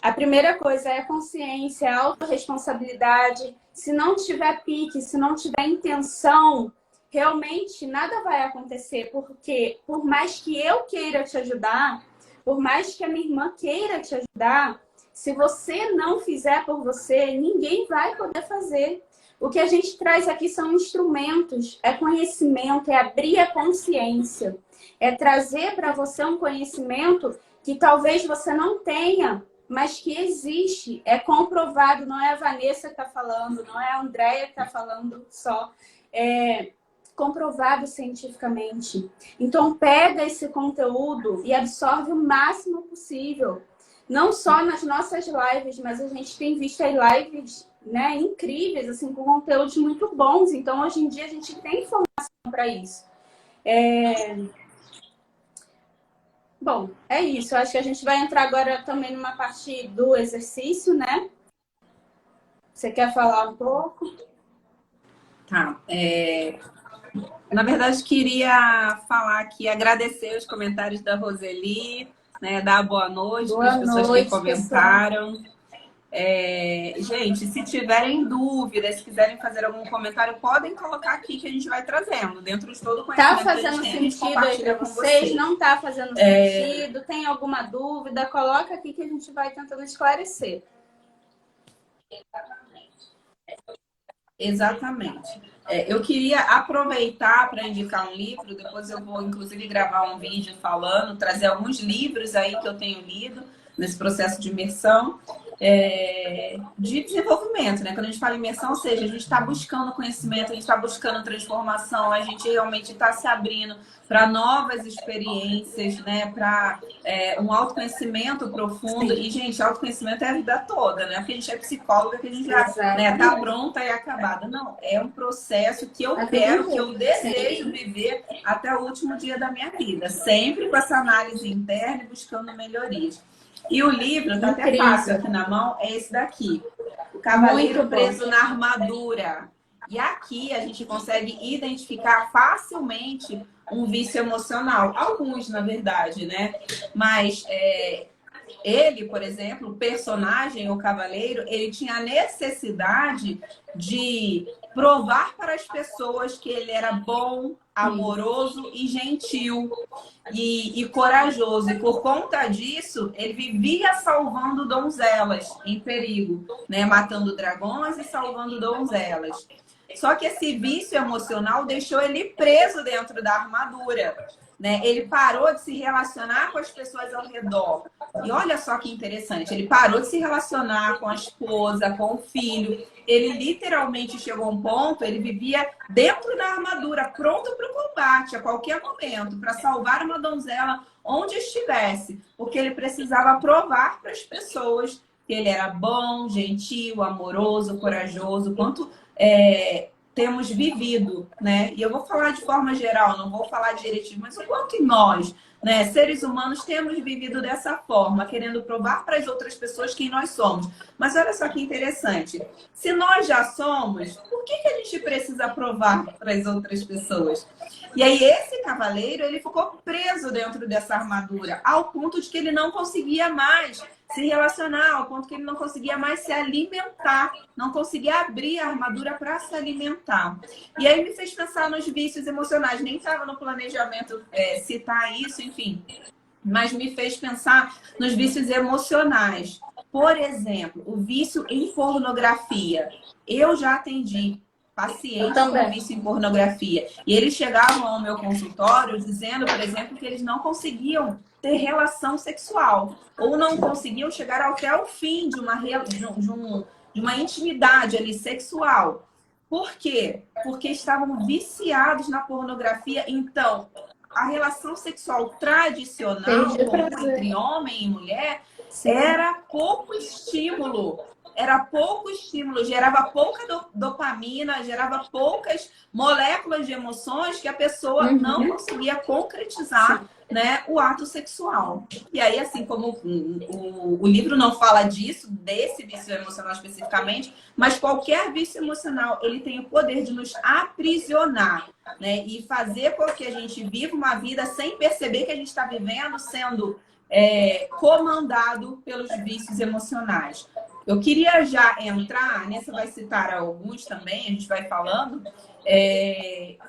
a primeira coisa é a consciência, a autorresponsabilidade. Se não tiver pique, se não tiver intenção, realmente nada vai acontecer, porque por mais que eu queira te ajudar, por mais que a minha irmã queira te ajudar, se você não fizer por você, ninguém vai poder fazer. O que a gente traz aqui são instrumentos, é conhecimento, é abrir a consciência, é trazer para você um conhecimento que talvez você não tenha, mas que existe, é comprovado, não é a Vanessa que está falando, não é a Andréia que está falando só, é comprovado cientificamente. Então, pega esse conteúdo e absorve o máximo possível. Não só nas nossas lives, mas a gente tem visto aí lives, né, incríveis, assim, com conteúdos muito bons. Então, hoje em dia, a gente tem informação para isso. Bom, é isso. Eu acho que a gente vai entrar agora também numa parte do exercício, né? Você quer falar um pouco? Tá. Na verdade, queria falar aqui, agradecer os comentários da Roseli, né, dar boa noite para as pessoas que comentaram. Gente, se tiverem dúvidas, se quiserem fazer algum comentário, podem colocar aqui que a gente vai trazendo. Dentro de todo o conhecimento que a gente tem, a gente compartilha com vocês. Não está fazendo sentido? Tem alguma dúvida? Coloca aqui que a gente vai tentando esclarecer. Exatamente. Eu queria aproveitar para indicar um livro, depois eu vou, inclusive, gravar um vídeo falando, trazer alguns livros aí que eu tenho lido nesse processo de imersão, de desenvolvimento, né? Quando a gente fala imersão, ou seja, a gente está buscando conhecimento, a gente está buscando transformação, a gente realmente está se abrindo para novas experiências, né? Para um autoconhecimento profundo. Sim. E, gente, autoconhecimento é a vida toda, né? Porque a gente é psicóloga, que a gente já tá pronta e acabada. Não, é um processo que eu quero, que eu desejo viver até o último dia da minha vida. Sempre com essa análise interna e buscando melhorias. E o livro, tá até fácil aqui na mão, é esse daqui. O Cavaleiro Preso na Armadura. E aqui a gente consegue identificar facilmente um vício emocional. Alguns, na verdade, né? Mas ele, por exemplo, o personagem, o cavaleiro, ele tinha a necessidade de provar para as pessoas que ele era bom, amoroso e gentil e corajoso. E por conta disso, ele vivia salvando donzelas em perigo, né? Matando dragões e salvando donzelas. Só que esse vício emocional deixou ele preso dentro da armadura, né? Ele parou de se relacionar com as pessoas ao redor. E olha só que interessante, ele parou de se relacionar com a esposa, com o filho. Ele literalmente chegou a um ponto, ele vivia dentro da armadura, pronto para o combate a qualquer momento, para salvar uma donzela onde estivesse, porque ele precisava provar para as pessoas que ele era bom, gentil, amoroso, corajoso, quanto temos vivido, né? E eu vou falar de forma geral, não vou falar diretivo, mas o quanto nós, né, seres humanos, temos vivido dessa forma, querendo provar para as outras pessoas quem nós somos. Mas olha só que interessante. Se nós já somos, por que a gente precisa provar para as outras pessoas? E aí esse cavaleiro, ele ficou preso dentro dessa armadura, ao ponto de que ele não conseguia mais se relacionar, ao ponto que ele não conseguia mais se alimentar, não conseguia abrir a armadura para se alimentar. E aí me fez pensar nos vícios emocionais. Nem estava no planejamento citar isso, enfim, mas me fez pensar nos vícios emocionais. Por exemplo, o vício em pornografia. Eu já atendi pacientes com vício em pornografia. E eles chegavam ao meu consultório dizendo, por exemplo, que eles não conseguiam ter relação sexual. Ou não conseguiam chegar até o fim de uma intimidade ali sexual. Por quê? Porque estavam viciados na pornografia. Então, a relação sexual tradicional entre homem e mulher era pouco estímulo. Era pouco estímulo, gerava pouca dopamina, gerava poucas moléculas de emoções que a pessoa não conseguia concretizar, né, o ato sexual. E aí, assim como o livro não fala disso, desse vício emocional especificamente, mas qualquer vício emocional, ele tem o poder de nos aprisionar, né, e fazer com que a gente viva uma vida sem perceber que a gente está vivendo, sendo comandado pelos vícios emocionais. Eu queria já entrar, a Nessa vai citar alguns também, a gente vai falando.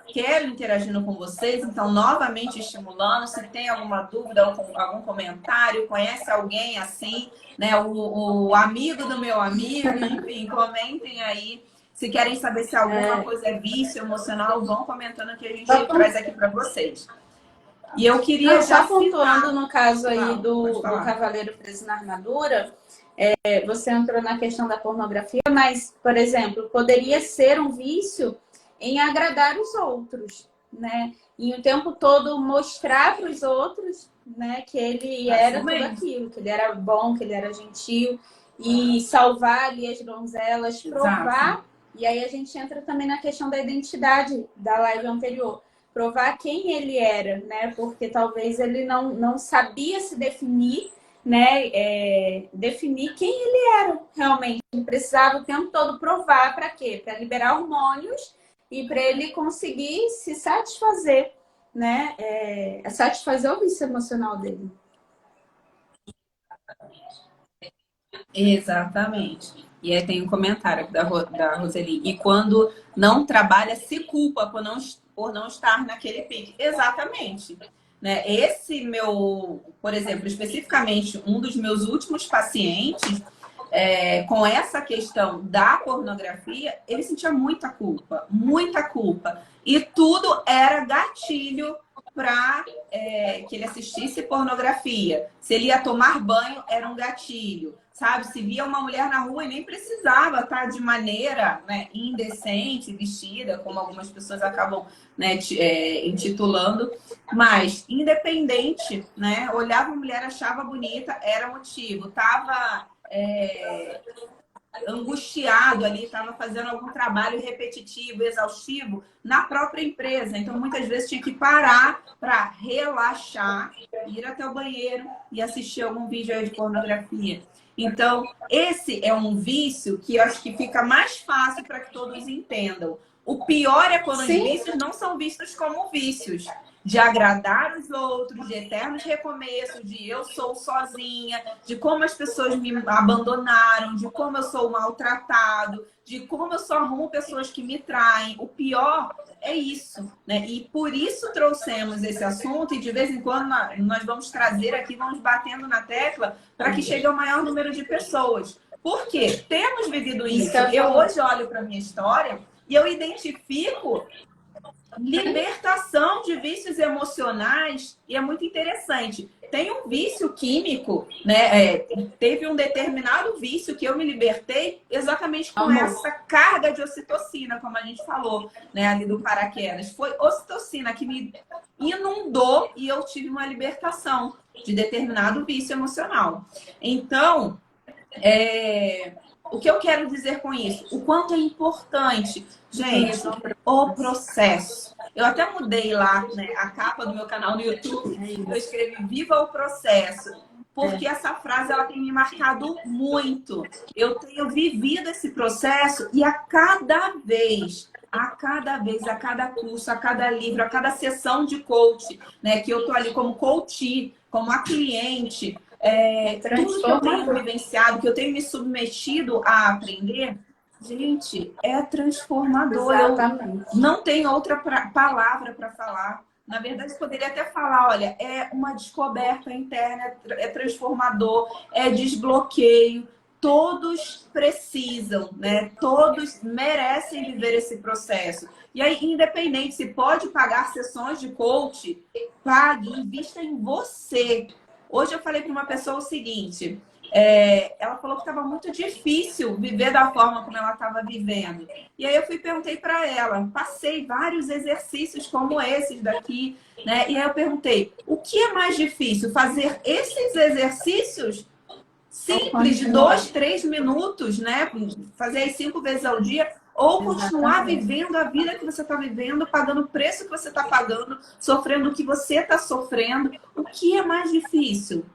Quero interagindo com vocês, então, novamente estimulando. Se tem alguma dúvida, algum comentário, conhece alguém assim, né? O amigo do meu amigo, enfim, comentem aí. Se querem saber se alguma coisa é vício emocional, vão comentando que a gente traz aqui para vocês. E eu queria já pontuando no caso aí do cavaleiro preso na armadura. Você entrou na questão da pornografia, mas, por exemplo, poderia ser um vício em agradar os outros, né? E o tempo todo mostrar para os outros, né, que ele era tudo aquilo, que ele era bom, que ele era gentil, e salvar ali as donzelas, provar. Exato. E aí a gente entra também na questão da identidade da live anterior. Provar quem ele era, né? Porque talvez ele não sabia se definir, né, definir quem ele era realmente. Ele precisava o tempo todo provar para quê? Para liberar hormônios e para ele conseguir se satisfazer, né, satisfazer o vício emocional dele. Exatamente. E aí tem um comentário da Roseli. E quando não trabalha, se culpa por não estar naquele pique. Exatamente. Né? Esse meu, por exemplo, especificamente um dos meus últimos pacientes, com essa questão da pornografia, ele sentia muita culpa, muita culpa. E tudo era gatilho para que ele assistisse pornografia. Se ele ia tomar banho, era um gatilho. Sabe? Se via uma mulher na rua e nem precisava estar de maneira, né, indecente, vestida, como algumas pessoas acabam, né, intitulando. Mas, independente, né, olhava a mulher, achava bonita, era motivo. Tava angustiado ali, estava fazendo algum trabalho repetitivo, exaustivo na própria empresa. Então, muitas vezes tinha que parar para relaxar, ir até o banheiro e assistir algum vídeo aí de pornografia. Então, esse é um vício que eu acho que fica mais fácil para que todos entendam. O pior é quando os vícios não são vistos como vícios. De agradar os outros, de eternos recomeços, de eu sou sozinha, de como as pessoas me abandonaram, de como eu sou maltratado, de como eu só arrumo pessoas que me traem. O pior é isso, né? E por isso trouxemos esse assunto e de vez em quando nós vamos trazer aqui, vamos batendo na tecla para que chegue ao maior número de pessoas. Por quê? Temos vivido isso. Eu hoje olho para a minha história e eu identifico libertação de vícios emocionais e é muito interessante. Tem um vício químico, né? Teve um determinado vício que eu me libertei exatamente com essa carga de ocitocina, como a gente falou, né, ali do paraquedas. Foi ocitocina que me inundou e eu tive uma libertação de determinado vício emocional. Então, O que eu quero dizer com isso? O quanto é importante, gente, o processo. Eu até mudei lá, né, a capa do meu canal no YouTube. Eu escrevi Viva o Processo. Porque essa frase ela tem me marcado muito. Eu tenho vivido esse processo e a cada curso, a cada livro, a cada sessão de coach, né, que eu tô ali como coach, como a cliente, tudo que eu tenho vivenciado, que eu tenho me submetido a aprender, gente, é transformador. Exatamente. Eu não tenho outra palavra para falar. Na verdade, eu poderia até falar, olha, é uma descoberta interna, é transformador, é desbloqueio. Todos precisam, né? Todos merecem viver esse processo. E aí, independente se pode pagar sessões de coach, pague, invista em você. Hoje eu falei para uma pessoa o seguinte, ela falou que estava muito difícil viver da forma como ela estava vivendo. E aí eu perguntei para ela, passei vários exercícios como esses daqui, né? E aí eu perguntei, o que é mais difícil? Fazer esses exercícios simples de 2, 3 minutos, né? Fazer aí 5 vezes ao dia, ou continuar vivendo a vida que você está vivendo, pagando o preço que você está pagando, sofrendo o que você está sofrendo. O que é mais difícil?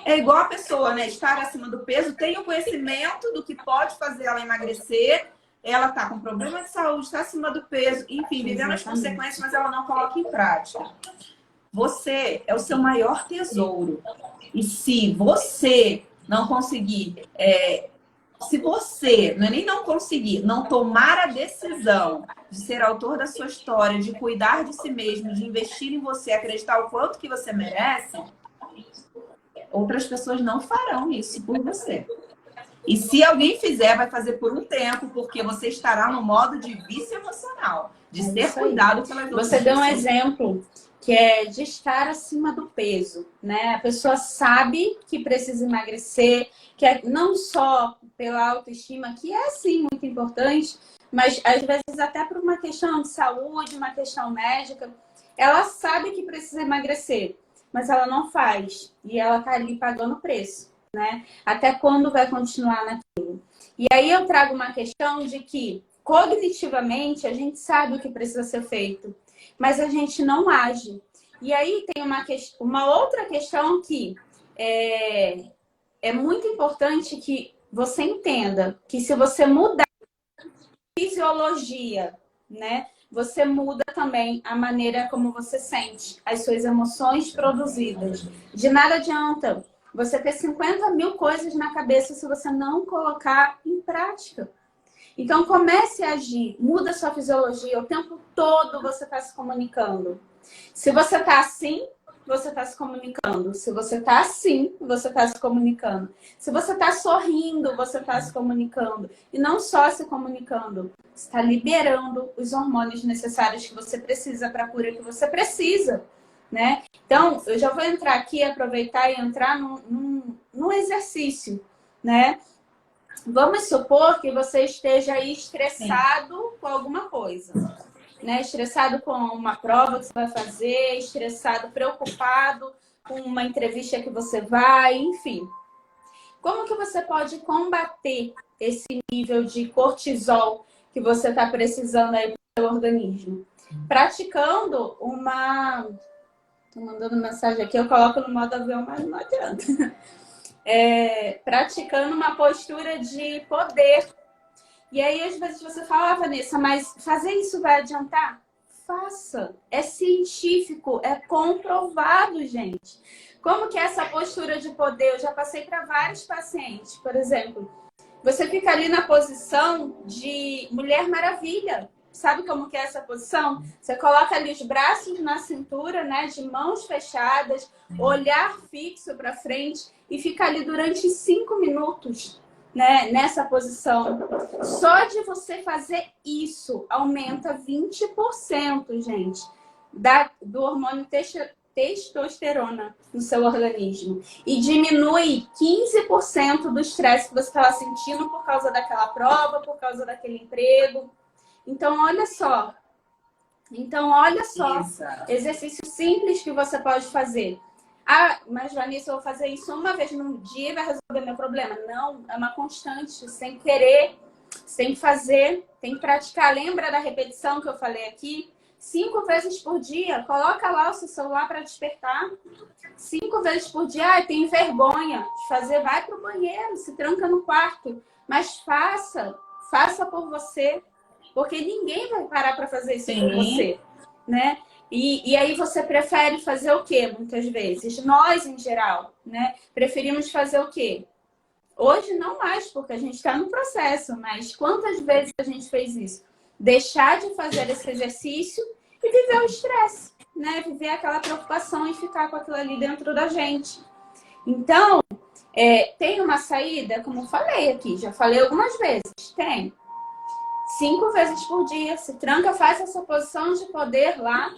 É igual a pessoa, né? Estar acima do peso, tem o conhecimento do que pode fazer ela emagrecer, ela está com problema de saúde, está acima do peso, enfim, vivendo as consequências, mas ela não coloca em prática. Você é o seu maior tesouro. E se você não conseguir, se você não conseguir, não tomar a decisão de ser autor da sua história, de cuidar de si mesmo, de investir em você, acreditar o quanto que você merece, outras pessoas não farão isso por você. E se alguém fizer, vai fazer por um tempo, porque você estará no modo de vício emocional, de ser cuidado pelas outras pessoas. Você deu um exemplo que é de estar acima do peso, né? A pessoa sabe que precisa emagrecer, que é não só pela autoestima, que é sim muito importante, mas às vezes até por uma questão de saúde, uma questão médica, ela sabe que precisa emagrecer, mas ela não faz e ela tá ali pagando o preço, né? Até quando vai continuar naquilo? E aí eu trago uma questão de que cognitivamente a gente sabe o que precisa ser feito, mas a gente não age. E aí tem uma outra questão que é muito importante que você entenda que se você mudar a fisiologia, né, você muda também a maneira como você sente, as suas emoções produzidas. De nada adianta você ter 50 mil coisas na cabeça se você não colocar em prática. Então, comece a agir, muda a sua fisiologia. O tempo todo você está se comunicando. Se você está assim, você está se comunicando. Se você está assim, você está se comunicando. Se você está sorrindo, você está se comunicando. E não só se comunicando, você está liberando os hormônios necessários que você precisa para a cura que você precisa, né? Então, eu já vou entrar aqui, aproveitar e entrar num exercício, né? Vamos supor que você esteja aí estressado com alguma coisa, né? Estressado com uma prova que você vai fazer, estressado, preocupado com uma entrevista que você vai, enfim. Como que você pode combater esse nível de cortisol que você está precisando aí para o seu organismo? Praticando uma... Tô mandando mensagem aqui, eu coloco no modo avião, mas não adianta. Praticando uma postura de poder. E aí, às vezes, você fala, Vanessa, mas fazer isso vai adiantar? Faça. É científico, é comprovado, gente. Como que é essa postura de poder? Eu já passei para vários pacientes. Por exemplo, você fica ali na posição de Mulher Maravilha. Sabe como que é essa posição? Você coloca ali os braços na cintura, né, de mãos fechadas, olhar fixo para frente e fica ali durante 5 minutos, né, nessa posição. Só de você fazer isso aumenta 20%, gente, do hormônio testosterona no seu organismo. E diminui 15% do estresse que você estava sentindo por causa daquela prova, por causa daquele emprego. Então, olha só. Exercício simples que você pode fazer. Ah, mas Vanessa, eu vou fazer isso uma vez no dia e vai resolver meu problema. Não, é uma constante, sem querer, sem fazer, tem que praticar. Lembra da repetição que eu falei aqui? 5 vezes por dia, coloca lá o seu celular para despertar. 5 vezes por dia, ah, tem vergonha de fazer, vai pro banheiro, se tranca no quarto. Mas faça por você, porque ninguém vai parar para fazer isso por você, né? E aí você prefere fazer o quê, muitas vezes? Nós, em geral, né? Preferimos fazer o quê? Hoje não mais, porque a gente está no processo, mas quantas vezes a gente fez isso? Deixar de fazer esse exercício e viver o estresse, né? Viver aquela preocupação e ficar com aquilo ali dentro da gente. Então, tem uma saída, como eu falei aqui, já falei algumas vezes, tem. 5 vezes por dia, se tranca, faz essa posição de poder lá,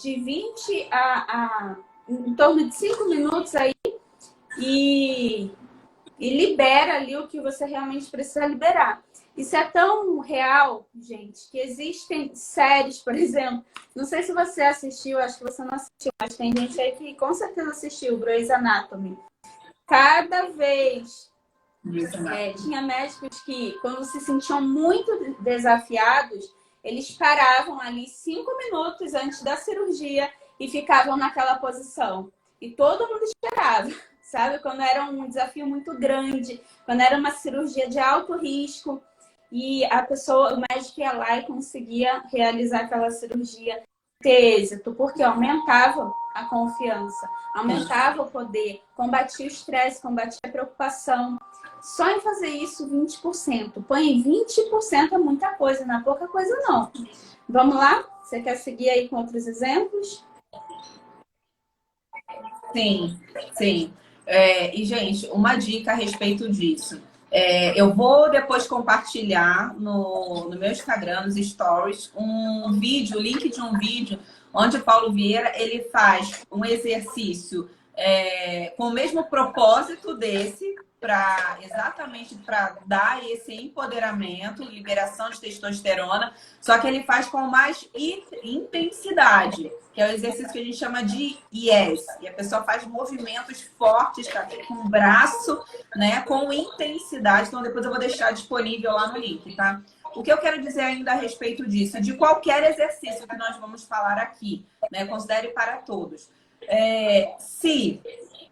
de 20 em torno de 5 minutos aí, e libera ali o que você realmente precisa liberar. Isso é tão real, gente, que existem séries, por exemplo. Não sei se você assistiu, acho que você não assistiu, mas tem gente aí que com certeza assistiu, Grey's Anatomy. Cada vez tinha médicos que, quando se sentiam muito desafiados, eles paravam ali 5 minutos antes da cirurgia e ficavam naquela posição. E todo mundo esperava, sabe? Quando era um desafio muito grande, quando era uma cirurgia de alto risco, e o médico ia lá e conseguia realizar aquela cirurgia, ter êxito, porque aumentava a confiança, aumentava o poder, combatia o estresse, combatia a preocupação. Só em fazer isso, 20%. Põe 20% é muita coisa, não é pouca coisa não. Vamos lá? Você quer seguir aí com outros exemplos? Sim, sim. E, gente, uma dica a respeito disso. Eu vou depois compartilhar no meu Instagram, nos stories, um vídeo, o link de um vídeo, onde o Paulo Vieira ele faz um exercício com o mesmo propósito desse, exatamente para dar esse empoderamento, liberação de testosterona, só que ele faz com mais intensidade, que é o exercício que a gente chama de yes. E a pessoa faz movimentos fortes com o braço, né, com intensidade. Então depois eu vou deixar disponível lá no link, tá? O que eu quero dizer ainda a respeito disso, de qualquer exercício que nós vamos falar aqui, né, considere para todos. Se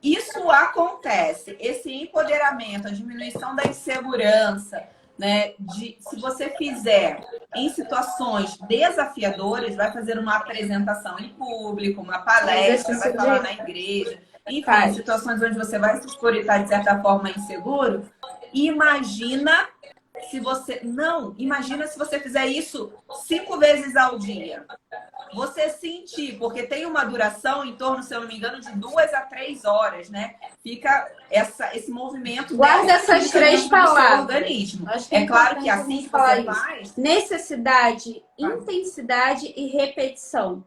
isso acontece, esse empoderamento, a diminuição da insegurança, né? Se você fizer em situações desafiadoras, vai fazer uma apresentação em público, uma palestra, vai falar na igreja, enfim, situações onde você vai se expor e estar, de certa forma, inseguro. Imagina se você fizer isso 5 vezes ao dia. Você sentir, porque tem uma duração em torno, se eu não me engano, de 2 a 3 horas, né? Fica esse movimento. Guarda essas 3 palavras. Organismo. É claro que assim que você faz. Necessidade, intensidade e repetição.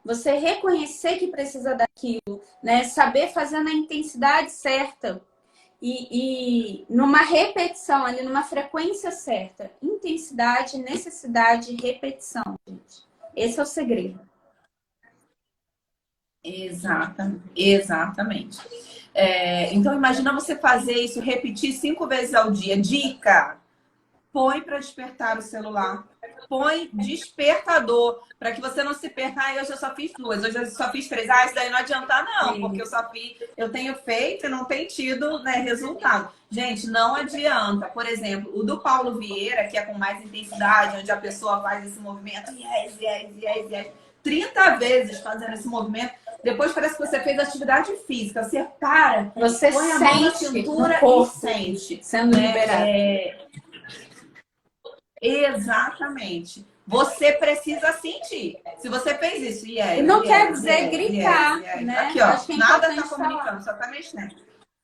Você reconhecer que precisa daquilo, né? Saber fazer na intensidade certa. E numa repetição, ali numa frequência certa. Intensidade, necessidade e repetição, gente. Esse é o segredo. Exatamente. Então, imagina você fazer isso, repetir 5 vezes ao dia. Dica! Põe para despertar o celular. Põe despertador, para que você não se perca. Hoje eu só fiz 2, hoje eu só fiz 3. Isso daí não adianta não, porque eu tenho feito e não tem tido, né, resultado. Gente, não adianta. Por exemplo, o do Paulo Vieira, que é com mais intensidade, onde a pessoa faz esse movimento, yes, 30 vezes fazendo esse movimento. Depois parece que você fez atividade física. Você para, você põe a mão na cintura e sente. Sendo liberado. Exatamente. Você precisa sentir. Se você fez isso, e não quer dizer gritar, né? Aqui, ó, nada tá comunicando, só tá mexendo.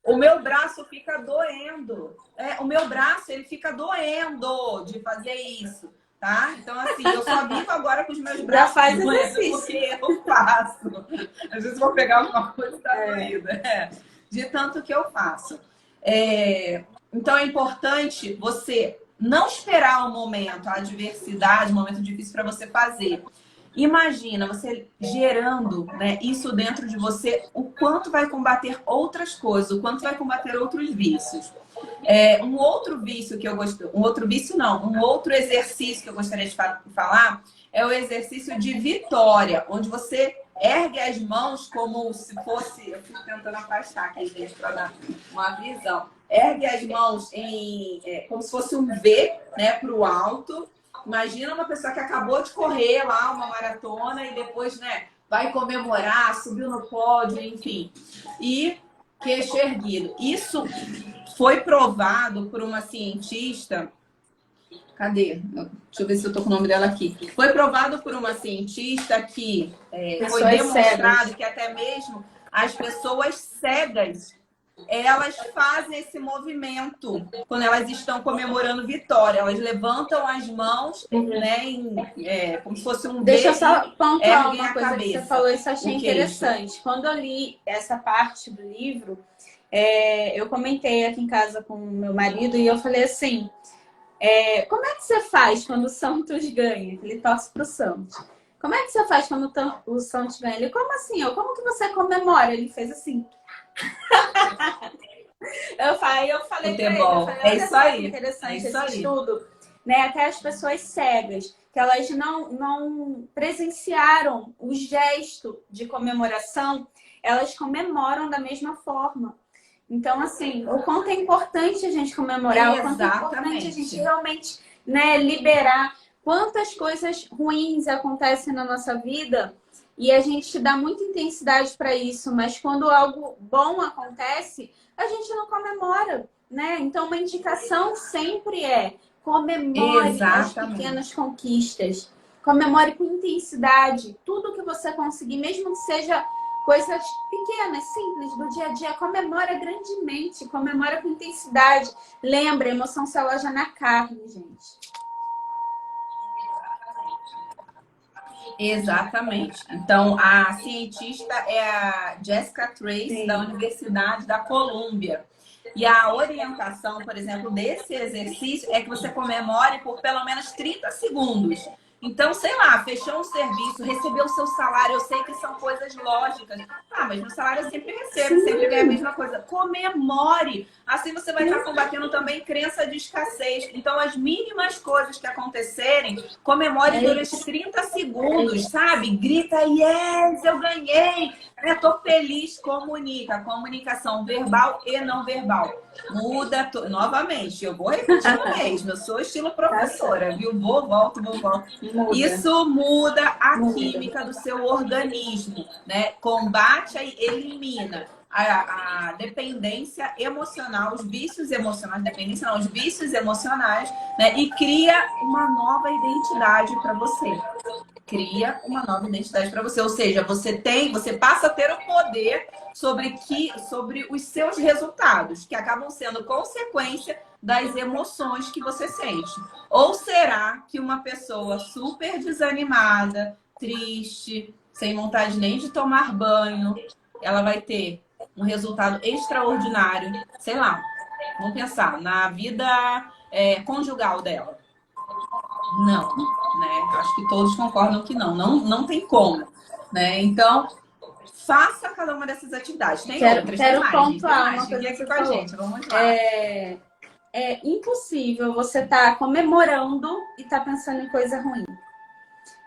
O meu braço fica doendo. O meu braço, ele fica doendo de fazer isso, tá? Então, assim, eu só vivo agora com os meus braços doendo porque eu faço. Às vezes eu vou pegar alguma coisa e tá doída. De tanto que eu faço. Então, é importante você não esperar o momento, a adversidade, o momento difícil para você fazer. Imagina você gerando, né, isso dentro de você, o quanto vai combater outras coisas, o quanto vai combater outros vícios. Um outro vício que eu gosto, um outro vício não, um outro exercício que eu gostaria de falar é o exercício de vitória, onde você ergue as mãos como se fosse, eu fico tentando afastar aqui, gente, para dar uma visão. Ergue as mãos como se fosse um V, né, para o alto. Imagina uma pessoa que acabou de correr lá uma maratona e depois, né, vai comemorar, subiu no pódio, enfim. E queixo erguido. Isso foi provado por uma cientista. Cadê? Deixa eu ver se eu tô com o nome dela aqui. Foi provado por uma cientista que foi demonstrado cegas. Que até mesmo as pessoas cegas elas fazem esse movimento quando elas estão comemorando vitória. Elas levantam as mãos, né, como se fosse um Deixa eu só pontuar uma coisa cabeça. Que você falou, isso eu achei interessante. Quando eu li essa parte do livro, eu comentei aqui em casa com meu marido e eu falei assim, como é que você faz quando o Santos ganha? Ele torce pro Santos. Como é que você faz quando o Santos ganha? Ele, como assim? Como que você comemora? Ele fez assim. eu falei pra ele, é isso aí. Interessante esse estudo, né? Até as pessoas cegas, que elas não presenciaram o gesto de comemoração, elas comemoram da mesma forma. Então, assim, o quanto é importante a gente comemorar, o quanto é importante a gente realmente, né, liberar quantas coisas ruins acontecem na nossa vida e a gente dá muita intensidade para isso, mas quando algo bom acontece, a gente não comemora, né? Então, uma indicação sempre comemore as pequenas conquistas, comemore com intensidade tudo que você conseguir, mesmo que seja coisas pequenas, simples, do dia a dia. Comemora grandemente, comemora com intensidade. Lembra, a emoção se aloja na carne, gente. Exatamente. Então, a cientista é a Jessica Trace, Sim. da Universidade da Colômbia. E a orientação, por exemplo, desse exercício é que você comemore por pelo menos 30 segundos. Então, sei lá, fechou um serviço, recebeu o seu salário, eu sei que são coisas lógicas. Ah, mas meu salário eu sempre recebo, sempre ganho a mesma coisa. Comemore! Assim você vai estar combatendo também crença de escassez. Então, as mínimas coisas que acontecerem, comemore durante 30 segundos, sabe? Grita, yes, eu ganhei! Eu tô feliz, comunica. Comunicação verbal e não verbal. Muda, novamente, eu vou repetir um mês, eu sou estilo professora, viu? Volto. Muda. Isso muda a química do seu organismo, né? Combate e elimina a dependência emocional, os vícios emocionais, dependência não, os vícios emocionais, né? E cria uma nova identidade para você. Cria uma nova identidade para você, ou seja, você passa a ter o poder sobre os seus resultados, que acabam sendo consequência das emoções que você sente. Ou será que uma pessoa super desanimada, triste, sem vontade nem de tomar banho, ela vai ter um resultado extraordinário, sei lá, vamos pensar, na vida conjugal dela? Não, né? Acho que todos concordam que não tem como, né? Então, faça cada uma dessas atividades. Quero pontuar uma coisa aqui com a gente. Vamos lá. É impossível você estar comemorando e estar pensando em coisa ruim,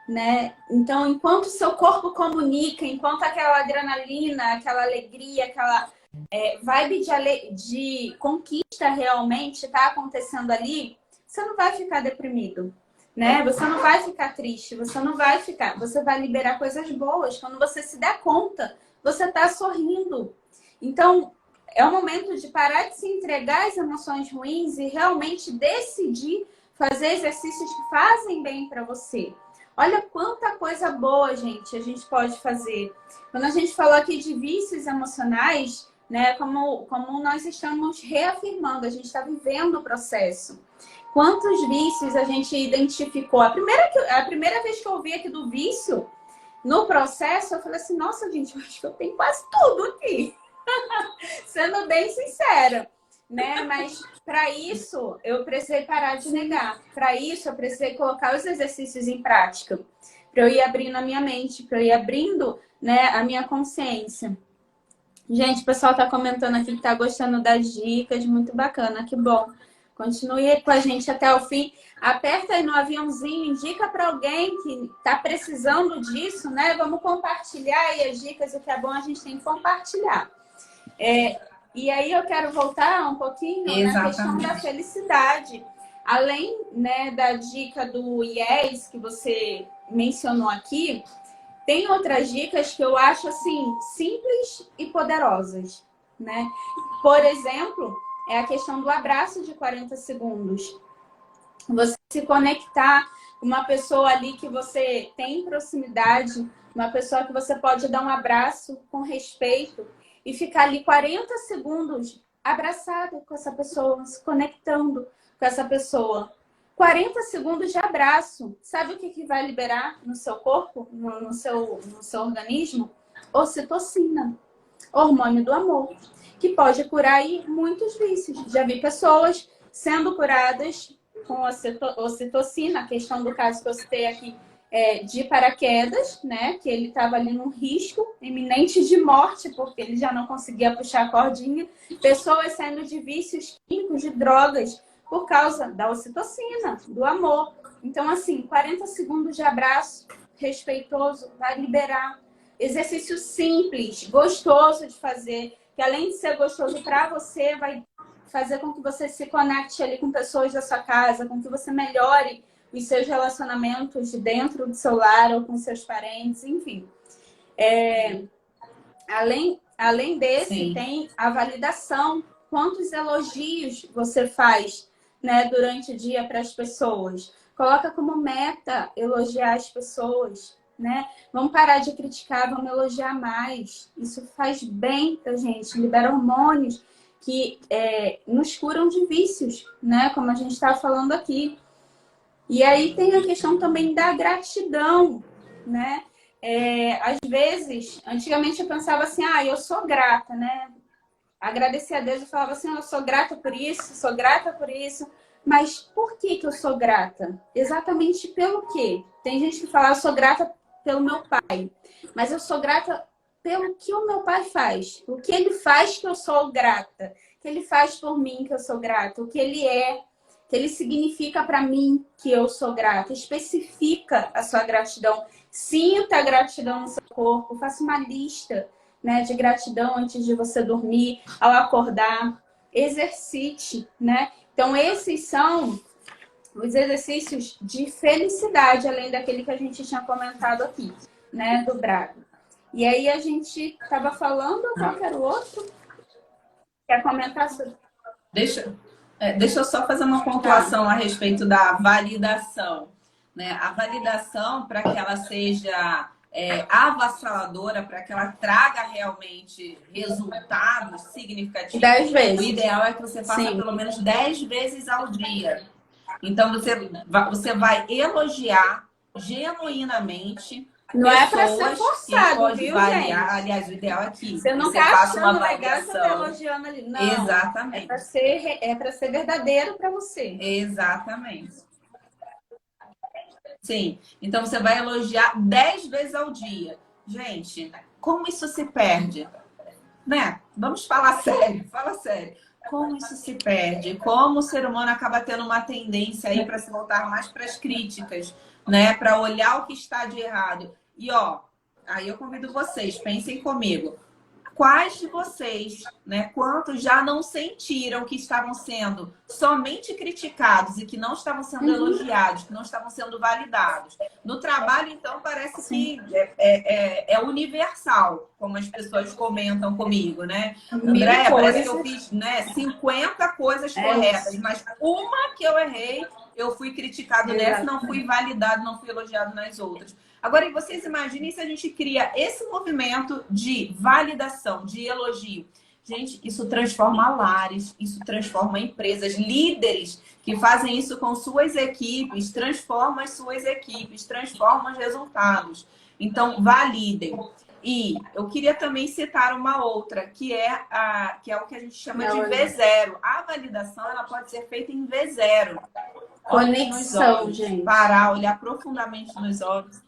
né? Então, enquanto o seu corpo comunica, enquanto aquela adrenalina, aquela alegria, aquela vibe de conquista realmente está acontecendo ali, você não vai ficar deprimido, né? Você não vai ficar triste, você vai liberar coisas boas. Quando você se der conta, você está sorrindo. Então, é o momento de parar de se entregar às emoções ruins e realmente decidir fazer exercícios que fazem bem para você. Olha quanta coisa boa, gente, a gente pode fazer. Quando a gente falou aqui de vícios emocionais, né, como nós estamos reafirmando, a gente está vivendo o processo. Quantos vícios a gente identificou? A primeira vez que eu ouvi aqui do vício, no processo, eu falei assim, nossa, gente, eu acho que eu tenho quase tudo aqui. Sendo bem sincera, né? Mas para isso, eu precisei parar de negar. Para isso, eu precisei colocar os exercícios em prática. para eu ir abrindo a minha mente, para eu ir abrindo, né, a minha consciência. Gente, o pessoal está comentando aqui que está gostando das dicas, muito bacana, que bom. Continue aí com a gente até o fim. Aperta aí no aviãozinho, indica para alguém que está precisando disso, né? Vamos compartilhar aí as dicas, o que é bom a gente tem que compartilhar. E aí eu quero voltar um pouquinho na questão da felicidade. Além, né, da dica do IES que você mencionou aqui, tem outras dicas que eu acho assim simples e poderosas, né? Por exemplo, é a questão do abraço de 40 segundos. Você se conectar com uma pessoa ali que você tem proximidade, uma pessoa que você pode dar um abraço com respeito e ficar ali 40 segundos abraçado com essa pessoa, se conectando com essa pessoa. 40 segundos de abraço. Sabe o que vai liberar no seu corpo, no seu organismo? Ocitocina, hormônio do amor, que pode curar aí muitos vícios. Já vi pessoas sendo curadas com ocitocina, a questão do caso que eu citei aqui, de paraquedas, né? Que ele estava ali num risco iminente de morte, porque ele já não conseguia puxar a cordinha. Pessoas saindo de vícios químicos, de drogas, por causa da ocitocina, do amor. Então, assim, 40 segundos de abraço respeitoso vai liberar. Exercício simples, gostoso de fazer, que além de ser gostoso para você, vai fazer com que você se conecte ali com pessoas da sua casa, com que você melhore os seus relacionamentos dentro do seu lar ou com seus parentes, enfim. Além desse, sim, tem a validação. Quantos elogios você faz, né, durante o dia para as pessoas? Coloca como meta elogiar as pessoas, né? Vamos parar de criticar, vamos elogiar mais. Isso faz bem pra gente, libera hormônios que nos curam de vícios, né? Como a gente estava falando aqui. E aí tem a questão também da gratidão, né? Às vezes, antigamente eu pensava assim, eu sou grata, né? Agradecer a Deus e falava assim, eu sou grata por isso, sou grata por isso. Mas por que eu sou grata? Exatamente pelo quê? Tem gente que fala, eu sou grata pelo meu pai. Mas eu sou grata pelo que o meu pai faz. O que ele faz que eu sou grata. O que ele faz por mim que eu sou grata. O que ele é, que ele significa para mim que eu sou grata. Especifica a sua gratidão. Sinta a gratidão no seu corpo. Faça uma lista, né, de gratidão antes de você dormir, ao acordar. Exercite, né? Então, esses são os exercícios de felicidade, além daquele que a gente tinha comentado aqui, né, do Braga. E aí a gente estava falando, qual que era o outro? Quer comentar sobre? Deixa eu só fazer uma pontuação a respeito da validação, né? A validação, para que ela seja avassaladora, para que ela traga realmente resultados significativos, 10 vezes. O ideal é que você faça pelo menos 10 vezes ao dia. Então, você vai elogiar genuinamente. Não é para ser forçado, viu, gente? Aliás, o ideal é que você não tá achando legal e você tá elogiando ali. Não, exatamente. É para ser verdadeiro para você. Exatamente. Sim. Então, você vai elogiar 10 vezes ao dia. Gente, como isso se perde? Né? Vamos falar sério, fala sério. Como isso se perde? Como o ser humano acaba tendo uma tendência aí para se voltar mais para as críticas, né? Para olhar o que está de errado. E aí eu convido vocês, pensem comigo. Quais de vocês, né, quantos já não sentiram que estavam sendo somente criticados e que não estavam sendo elogiados, que não estavam sendo validados? No trabalho, então, parece que é universal, como as pessoas comentam comigo, né? Andréia, parece que eu fiz, né, 50 coisas corretas, mas uma que eu errei, eu fui criticado nessa, não fui validado, não fui elogiado nas outras. Agora, vocês imaginem se a gente cria esse movimento de validação, de elogio. Gente, isso transforma lares, isso transforma empresas, líderes que fazem isso com suas equipes, transformam as suas equipes, transformam os resultados. Então, validem. E eu queria também citar uma outra, que é o que a gente chama de V0. A validação ela pode ser feita em V0. Olhe nos olhos, gente. Parar, olhar profundamente nos olhos.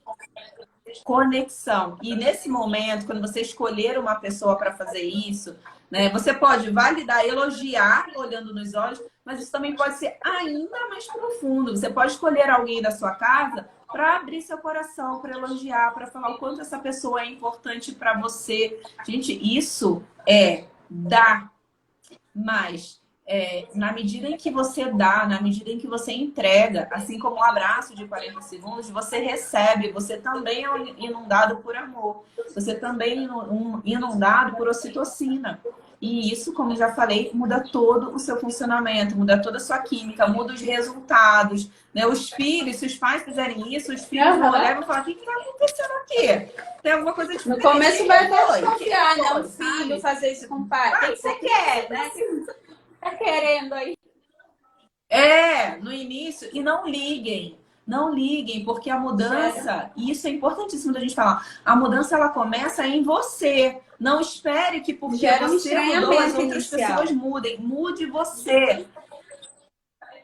Conexão. E nesse momento, quando você escolher uma pessoa para fazer isso, né, você pode validar, elogiar olhando nos olhos, mas isso também pode ser ainda mais profundo. Você pode escolher alguém da sua casa para abrir seu coração, para elogiar, para falar o quanto essa pessoa é importante para você. Gente, isso é dar mais. Na medida em que você dá, na medida em que você entrega, assim como um abraço de 40 segundos, você recebe, você também é inundado por amor, você também é inundado por ocitocina. E isso, como já falei, muda todo o seu funcionamento, muda toda a sua química, muda os resultados. Né? Os filhos, se os pais fizerem isso, os filhos vão olhar e vão falar: o que está acontecendo aqui? Tem alguma coisa diferente. No começo vai até desconfiar, né? Um filho fazer isso com o pai. O que você quer, né? Tá querendo aí. No início. E não liguem, porque a mudança, e isso é importantíssimo da gente falar, a mudança ela começa em você. Não espere que porque você mudou, as outras pessoas mudem. Mude você.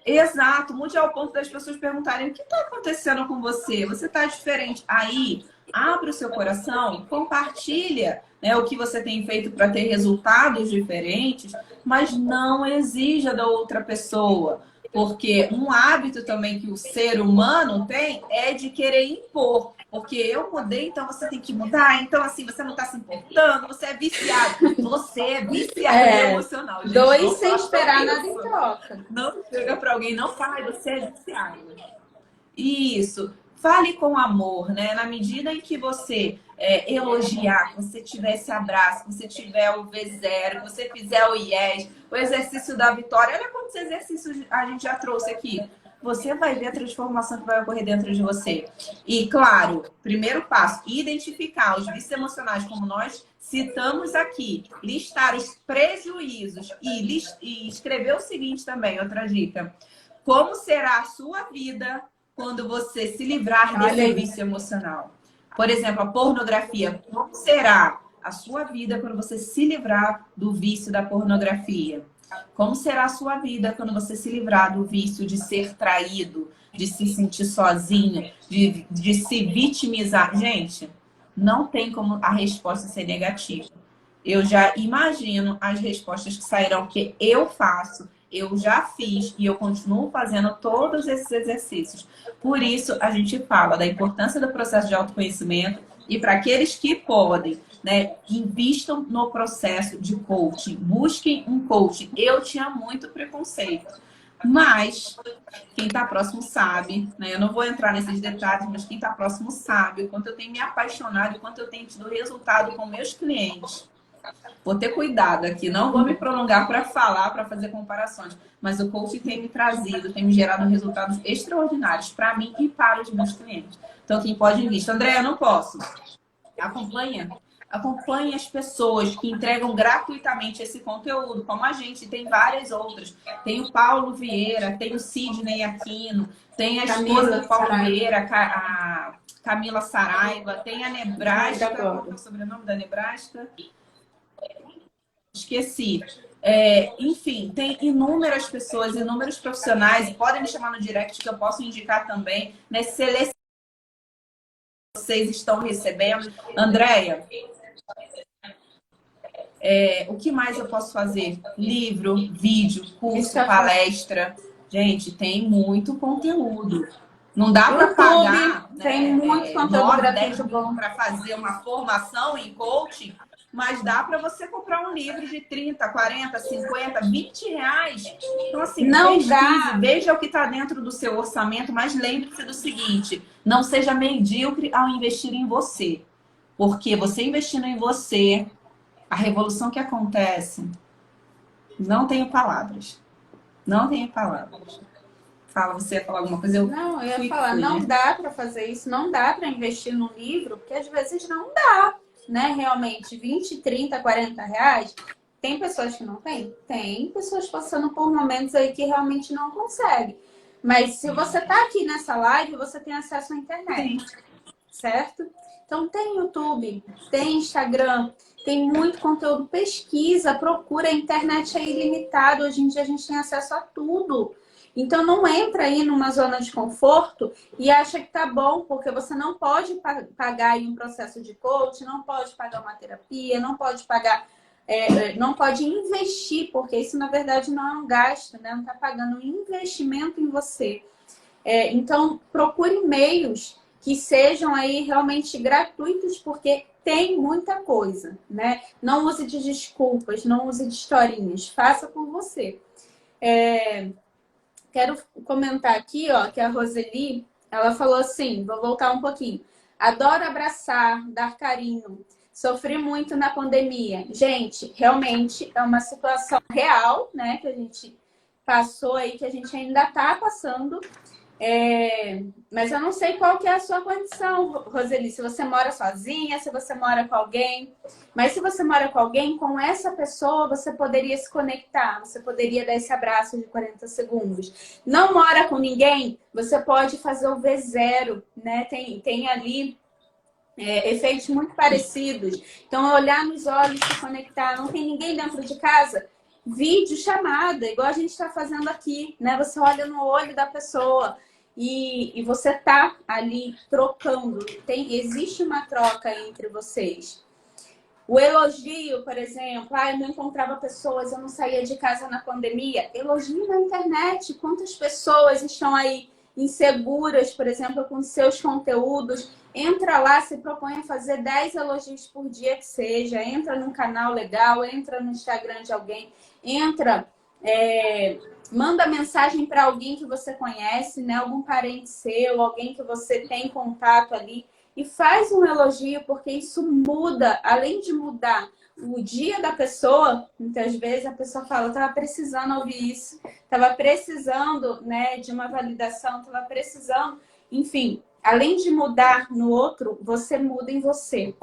Exato, mude ao ponto das pessoas perguntarem: o que está acontecendo com você? Você está diferente. Aí, abre o seu coração, compartilha, né, o que você tem feito para ter resultados diferentes, mas não exija da outra pessoa. Porque um hábito também que o ser humano tem é de querer impor. Porque eu mudei, então você tem que mudar. Então, assim, você não está se importando, você é viciado. Você é viciado emocional. Gente, dois sem esperar nada em troca. Não chega para alguém, não fala: você é viciado. Isso. Fale com amor, né? Na medida em que você elogiar, você tiver esse abraço, você tiver o V0, você fizer o IES, o exercício da vitória. Olha quantos exercícios a gente já trouxe aqui. Você vai ver a transformação que vai ocorrer dentro de você. E, claro, primeiro passo, identificar os vícios emocionais, como nós citamos aqui, listar os prejuízos e escrever o seguinte também, outra dica: como será a sua vida quando você se livrar desse vício emocional? Por exemplo, a pornografia. Como será a sua vida quando você se livrar do vício da pornografia? Como será a sua vida quando você se livrar do vício de ser traído, de se sentir sozinho, de se vitimizar? Gente, não tem como a resposta ser negativa. Eu já imagino as respostas que sairão, que eu faço, eu já fiz e eu continuo fazendo todos esses exercícios. Por isso, a gente fala da importância do processo de autoconhecimento e para aqueles que podem, né, invistam no processo de coaching. Busquem um coaching. Eu tinha muito preconceito, mas quem está próximo sabe, né? Eu não vou entrar nesses detalhes, mas quem está próximo sabe o quanto eu tenho me apaixonado, o quanto eu tenho tido resultado com meus clientes. Vou ter cuidado aqui, não vou me prolongar para falar, para fazer comparações, mas o coaching tem me trazido, tem me gerado resultados extraordinários para mim e para os meus clientes. Então, quem pode investir? André, eu não posso. Acompanhe as pessoas que entregam gratuitamente esse conteúdo, como a gente, tem várias outras. Tem o Paulo Vieira, tem o Sidney Aquino, tem a esposa do Paulo Vieira, a Camila Saraiva, tem a Nebraska, qual é o sobrenome da Nebraska? Esqueci. Enfim, tem inúmeras pessoas, inúmeros profissionais, e podem me chamar no direct que eu posso indicar também, né? Seleção que vocês estão recebendo. Andréia, o que mais eu posso fazer? Livro, vídeo, curso, palestra. Gente, tem muito conteúdo. Não dá para pagar, tem muito conteúdo gratuito bom para fazer uma formação em coaching, mas dá para você comprar um livro de 30, 40, 50, 20 reais. Então, assim, veja o que está dentro do seu orçamento, mas lembre-se do seguinte: não seja medíocre ao investir em você. Porque você investindo em você, a revolução que acontece, não tenho palavras. Não tenho palavras. Fala, você ia falar alguma coisa? Não, eu ia falar, não dá para fazer isso, não dá para investir no livro, porque às vezes não dá, né? Realmente, 20, 30, 40 reais. Tem pessoas que não têm? Tem pessoas passando por momentos aí que realmente não conseguem. Mas se você tá aqui nessa live, você tem acesso à internet, certo? Então tem YouTube, tem Instagram, tem muito conteúdo, pesquisa, procura, a internet é ilimitada. Hoje em dia a gente tem acesso a tudo. Então não entra aí numa zona de conforto e acha que tá bom, porque você não pode pagar aí um processo de coach, não pode pagar uma terapia, não pode pagar, não pode investir, porque isso na verdade não é um gasto, né? Não tá pagando um investimento em você. Então procure meios que sejam aí realmente gratuitos, porque tem muita coisa, né? Não use de desculpas, não use de historinhas, faça por você. Quero comentar aqui, ó, que a Roseli, ela falou assim, vou voltar um pouquinho. Adoro abraçar, dar carinho. Sofri muito na pandemia. Gente, realmente é uma situação real, né, que a gente passou aí, que a gente ainda está passando. Mas eu não sei qual que é a sua condição, Roseli. Se você mora sozinha, se você mora com alguém. Mas se você mora com alguém, com essa pessoa você poderia se conectar. Você poderia dar esse abraço de 40 segundos. Não mora com ninguém, você pode fazer o V0, né? Tem ali efeitos muito parecidos. Então, olhar nos olhos, se conectar. Não tem ninguém dentro de casa? Vídeo chamada, igual a gente está fazendo aqui, né? Você olha no olho da pessoa e você tá ali trocando. Existe uma troca entre vocês. O elogio, por exemplo, eu não encontrava pessoas, eu não saía de casa na pandemia. Elogio na internet. Quantas pessoas estão aí inseguras, por exemplo, com seus conteúdos? Entra lá, se propõe a fazer 10 elogios por dia que seja. Entra num canal legal, entra no Instagram de alguém, entra, manda mensagem para alguém que você conhece, né? Algum parente seu, alguém que você tem contato ali. E faz um elogio, porque isso muda, além de mudar o dia da pessoa, muitas vezes a pessoa fala, estava precisando ouvir isso, estava precisando, né, de uma validação, estava precisando, enfim, além de mudar no outro, você muda em você,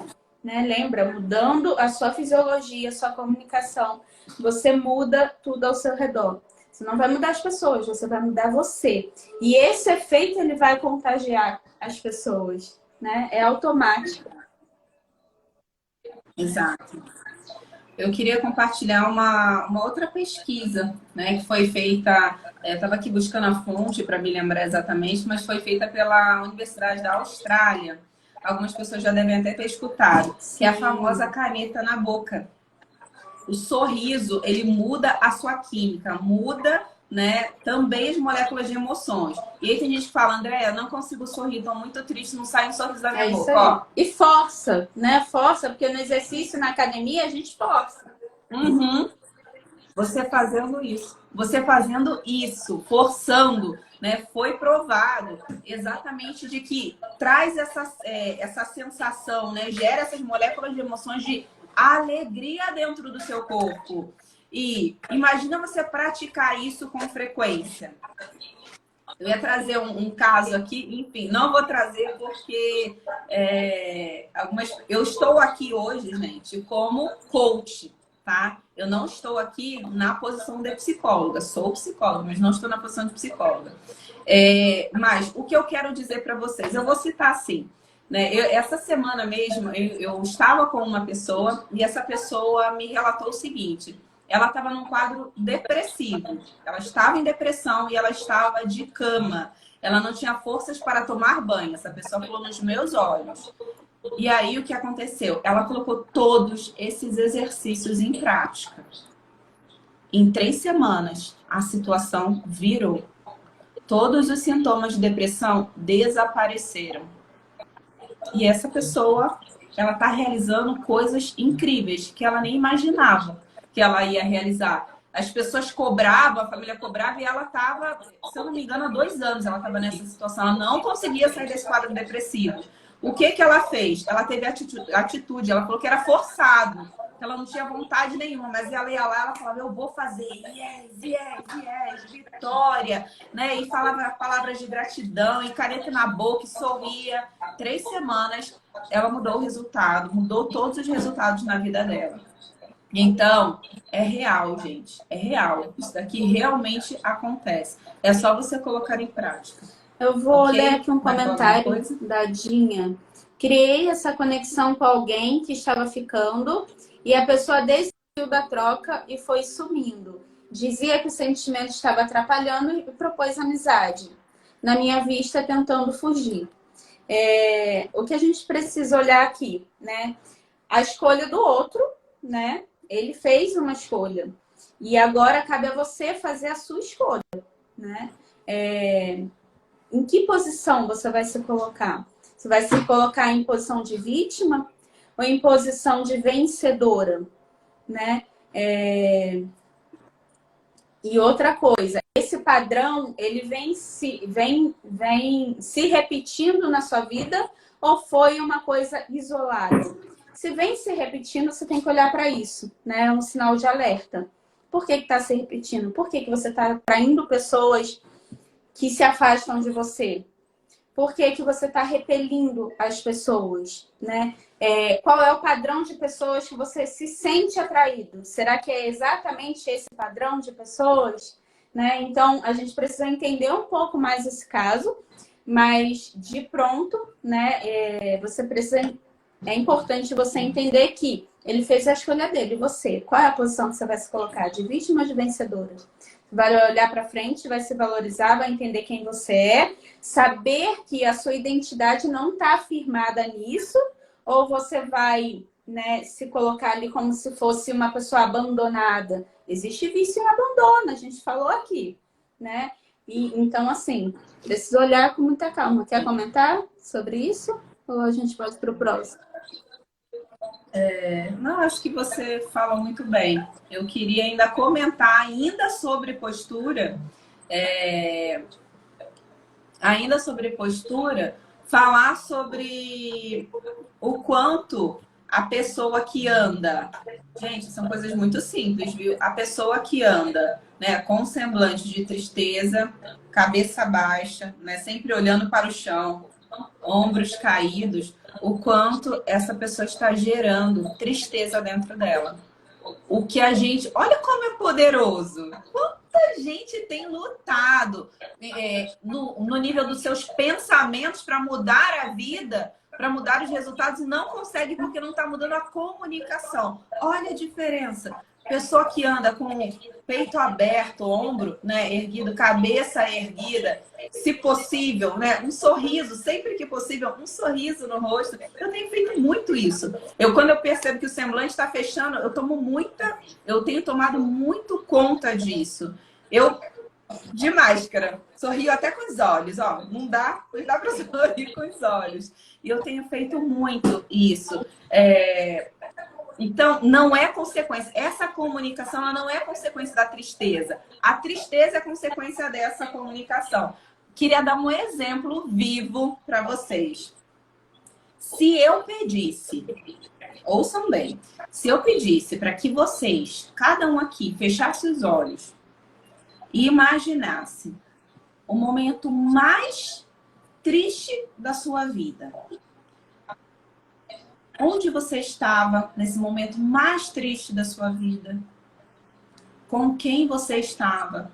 né? Lembra, mudando a sua fisiologia, a sua comunicação, você muda tudo ao seu redor. Você não vai mudar as pessoas, você vai mudar você. E esse efeito, ele vai contagiar as pessoas, né? É automático. Exato. Eu queria compartilhar uma outra pesquisa, né, que foi feita, estava aqui buscando a fonte para me lembrar exatamente, mas foi feita pela Universidade da Austrália. Algumas pessoas já devem até ter escutado, que é a famosa caneta na boca. O sorriso, ele muda a sua química, muda, né, também as moléculas de emoções. E aí tem gente que fala, André, eu não consigo sorrir, estou muito triste, não sai um sorriso da minha boca. Ó. E força, né? Força, porque no exercício, na academia, a gente força. Uhum. Você fazendo isso, forçando, né? Foi provado exatamente de que traz essa sensação, né? Gera essas moléculas de emoções de alegria dentro do seu corpo. E imagina você praticar isso com frequência. Eu ia trazer um caso aqui, enfim, não vou trazer porque eu estou aqui hoje, gente, como coach, tá? Eu não estou aqui na posição de psicóloga, sou psicóloga, mas não estou na posição de psicóloga. Mas o que eu quero dizer para vocês, eu vou citar assim, né? Essa semana mesmo, eu estava com uma pessoa e essa pessoa me relatou o seguinte: ela estava num quadro depressivo, ela estava em depressão e ela estava de cama. Ela não tinha forças para tomar banho. Essa pessoa falou nos meus olhos. E aí o que aconteceu? Ela colocou todos esses exercícios em prática. Em 3 semanas, a situação virou. Todos os sintomas de depressão desapareceram. E essa pessoa, ela está realizando coisas incríveis que ela nem imaginava que ela ia realizar. As pessoas cobravam, a família cobrava, e ela estava, se eu não me engano, há 2 anos ela estava nessa situação. Ela não conseguia sair desse quadro depressivo. O que ela fez? Ela teve atitude, ela falou que era forçado, que ela não tinha vontade nenhuma, mas ela ia lá, ela falava, eu vou fazer, yes, yes, yes, vitória, né? E falava palavras de gratidão, e caneta na boca, e sorria. 3 semanas, ela mudou o resultado, mudou todos os resultados na vida dela. Então, é real, gente, é real. Isso daqui realmente acontece. É só você colocar em prática. Eu vou ler aqui um comentário da Dinha. Criei essa conexão com alguém que estava ficando e a pessoa desistiu da troca e foi sumindo. Dizia que o sentimento estava atrapalhando e propôs amizade. Na minha vista, tentando fugir. O que a gente precisa olhar aqui, né? A escolha do outro, né? Ele fez uma escolha. E agora cabe a você fazer a sua escolha, né? Em que posição você vai se colocar? Você vai se colocar em posição de vítima ou em posição de vencedora, né? E outra coisa, esse padrão, ele vem se repetindo na sua vida ou foi uma coisa isolada? Se vem se repetindo, você tem que olhar para isso, né? É um sinal de alerta. Por que está se repetindo? Por que você está atraindo pessoas que se afastam de você? Por que você está repelindo as pessoas, né? Qual é o padrão de pessoas que você se sente atraído? Será que é exatamente esse padrão de pessoas? Né? Então, a gente precisa entender um pouco mais esse caso, mas de pronto, né? É importante você entender que ele fez a escolha dele, e você. Qual é a posição que você vai se colocar? De vítima ou de vencedora? Vai olhar para frente, vai se valorizar, vai entender quem você é, saber que a sua identidade não está firmada nisso, ou você vai, né, se colocar ali como se fosse uma pessoa abandonada. Existe vício em abandono, a gente falou aqui, né? E, então, assim, precisa olhar com muita calma. Quer comentar sobre isso? Ou a gente pode para o próximo? Não, acho que você fala muito bem. Eu queria ainda comentar ainda sobre postura, falar sobre o quanto a pessoa que anda, gente, são coisas muito simples, viu? A pessoa que anda, né, com semblante de tristeza, cabeça baixa, né, sempre olhando para o chão, ombros caídos, o quanto essa pessoa está gerando tristeza dentro dela. O que a gente... Olha como é poderoso. Quanta gente tem lutado no nível dos seus pensamentos para mudar a vida, para mudar os resultados e não consegue porque não está mudando a comunicação. Olha a diferença. Pessoa que anda com o peito aberto, ombro, né, erguido, cabeça erguida, se possível, né, um sorriso, sempre que possível, um sorriso no rosto. Eu tenho feito muito isso. Quando eu percebo que o semblante está fechando, eu tenho tomado muito conta disso. De máscara, sorrio até com os olhos, ó. Não dá para sorrir com os olhos. E eu tenho feito muito isso. Então, não é consequência. Essa comunicação ela não é consequência da tristeza. A tristeza é consequência dessa comunicação. Queria dar um exemplo vivo para vocês. Se eu pedisse, ouçam bem, se eu pedisse para que vocês, cada um aqui, fechasse os olhos e imaginasse o momento mais triste da sua vida. Onde você estava nesse momento mais triste da sua vida? Com quem você estava?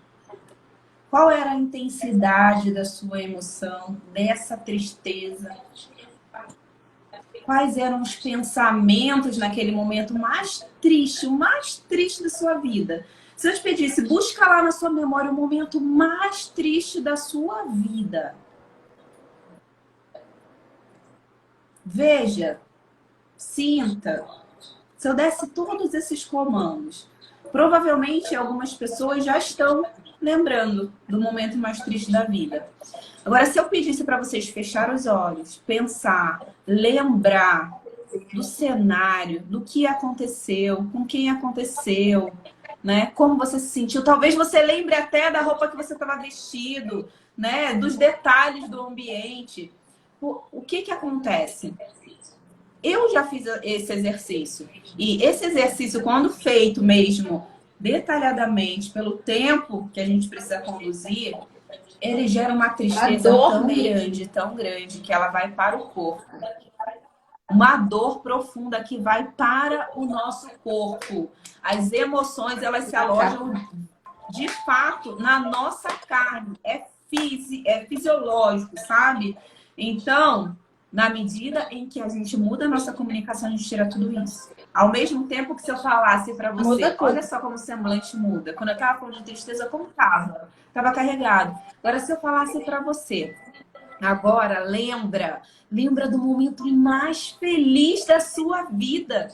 Qual era a intensidade da sua emoção, dessa tristeza? Quais eram os pensamentos naquele momento mais triste, o mais triste da sua vida? Se eu te pedisse, busca lá na sua memória o momento mais triste da sua vida. Veja, sinta. Se eu desse todos esses comandos, provavelmente algumas pessoas já estão lembrando do momento mais triste da vida. Agora, se eu pedisse para vocês fechar os olhos, pensar, lembrar do cenário, do que aconteceu, com quem aconteceu, né? Como você se sentiu. Talvez você lembre até da roupa que você estava vestido, né? Dos detalhes do ambiente. O que acontece? Eu já fiz esse exercício. E esse exercício, quando feito mesmo detalhadamente, pelo tempo que a gente precisa conduzir, ele gera uma tristeza tão grande, que ela vai para o corpo. Uma dor profunda que vai para o nosso corpo. As emoções, elas se alojam de fato na nossa carne. É fisiológico, sabe? Então, na medida em que a gente muda a nossa comunicação, a gente tira tudo isso. Ao mesmo tempo que se eu falasse para Muda você, tudo. olha só como o semblante muda. Quando eu tava falando de tristeza, como tava? Tava carregado. Agora, se eu falasse para você, agora lembra do momento mais feliz da sua vida.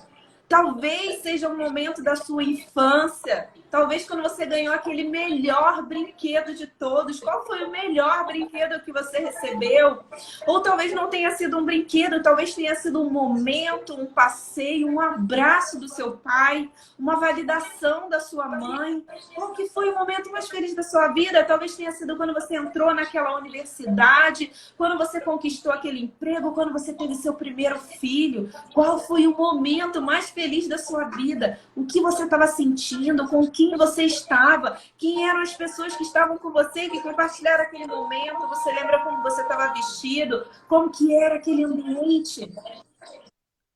Talvez seja o momento da sua infância. Talvez quando você ganhou aquele melhor brinquedo de todos. Qual foi o melhor brinquedo que você recebeu? Ou talvez não tenha sido um brinquedo, talvez tenha sido um momento, um passeio, um abraço do seu pai, uma validação da sua mãe. Qual que foi o momento mais feliz da sua vida? Talvez tenha sido quando você entrou naquela universidade, quando você conquistou aquele emprego, quando você teve seu primeiro filho. Qual foi o momento mais feliz da sua vida? O que você estava sentindo? Com quem você estava? Quem eram as pessoas que estavam com você, que compartilharam aquele momento? Você lembra como você estava vestido? Como que era aquele ambiente?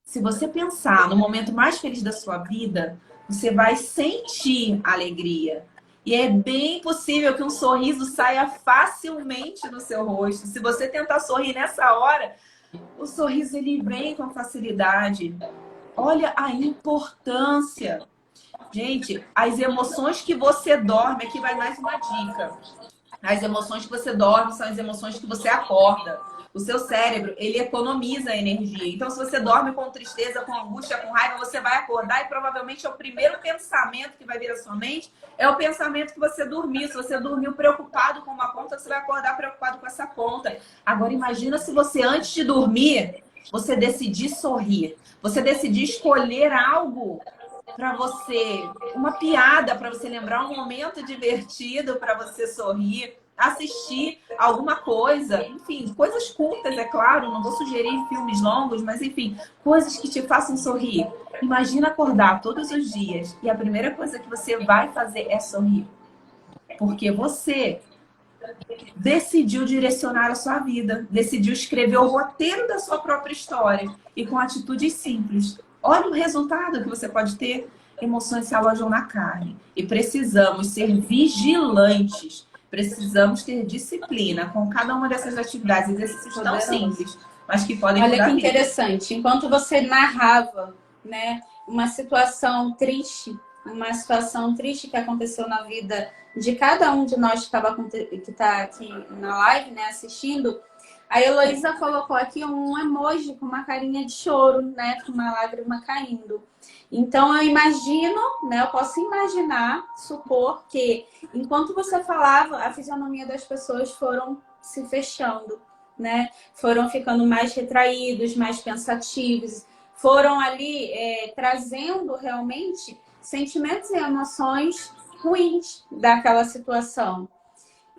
Se você pensar no momento mais feliz da sua vida, você vai sentir alegria. E é bem possível que um sorriso saia facilmente no seu rosto. Se você tentar sorrir nessa hora, o sorriso ele vem com facilidade. Olha a importância. Gente, as emoções que você dorme, aqui vai mais uma dica. As emoções que você dorme são as emoções que você acorda. O seu cérebro, ele economiza energia. Então, se você dorme com tristeza, com angústia, com raiva, você vai acordar e provavelmente é o primeiro pensamento que vai vir à sua mente é o pensamento que você dormiu. Se você dormiu preocupado com uma conta, você vai acordar preocupado com essa conta. Agora, imagina se você, antes de dormir, você decidir sorrir. Você decidir escolher algo para você, uma piada para você lembrar um momento divertido para você sorrir, assistir alguma coisa, enfim, coisas curtas, é claro, não vou sugerir filmes longos, mas enfim, coisas que te façam sorrir. Imagina acordar todos os dias e a primeira coisa que você vai fazer é sorrir. Porque você decidiu direcionar a sua vida, decidiu escrever o roteiro da sua própria história e com atitudes simples. Olha o resultado que você pode ter. Emoções se alojam na carne e precisamos ser vigilantes, precisamos ter disciplina com cada uma dessas atividades, exercícios tão simples, mas que podem mudar a vida. Olha que interessante, enquanto você narrava, né, uma situação triste que aconteceu na vida de cada um de nós que está aqui na live, né, assistindo, a Heloísa colocou aqui um emoji com uma carinha de choro, né, com uma lágrima caindo. Então eu imagino, né, eu posso imaginar, supor que enquanto você falava, a fisionomia das pessoas foram se fechando, né, foram ficando mais retraídos, mais pensativos, foram ali trazendo realmente sentimentos e emoções ruins daquela situação.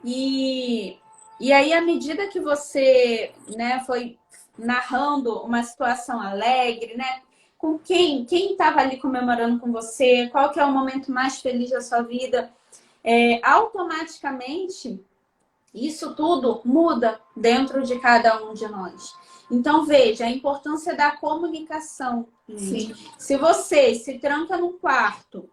E aí, à medida que você, né, foi narrando uma situação alegre, né, com quem estava ali comemorando com você, qual que é o momento mais feliz da sua vida, automaticamente isso tudo muda dentro de cada um de nós. Então, veja a importância da comunicação. Sim. Se você se tranca num quarto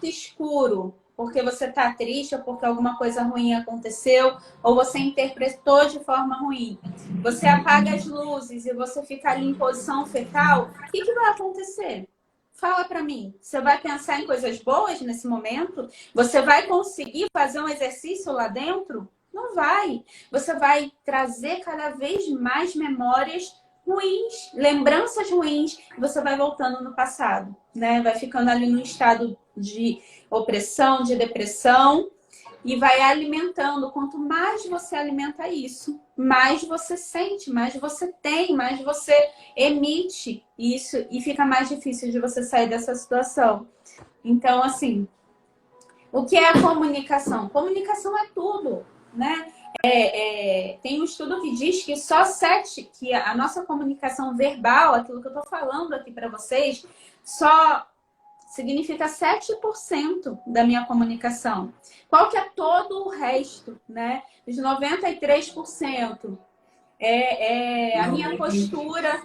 escuro, porque você está triste ou porque alguma coisa ruim aconteceu, ou você interpretou de forma ruim, você apaga as luzes e você fica ali em posição fetal, o que vai acontecer? Fala para mim, você vai pensar em coisas boas nesse momento? Você vai conseguir fazer um exercício lá dentro? Não vai. Você vai trazer cada vez mais memórias ruins, lembranças ruins, e você vai voltando no passado, né? Vai ficando ali num estado de opressão, de depressão, e vai alimentando. Quanto mais você alimenta isso, mais você sente, mais você tem, mais você emite isso, e fica mais difícil de você sair dessa situação. Então, assim, o que é a comunicação? Comunicação é tudo, né? Tem um estudo que diz que que a nossa comunicação verbal, aquilo que eu estou falando aqui para vocês, só significa 7% da minha comunicação. Qual que é todo o resto, né? Os 93% é a minha postura,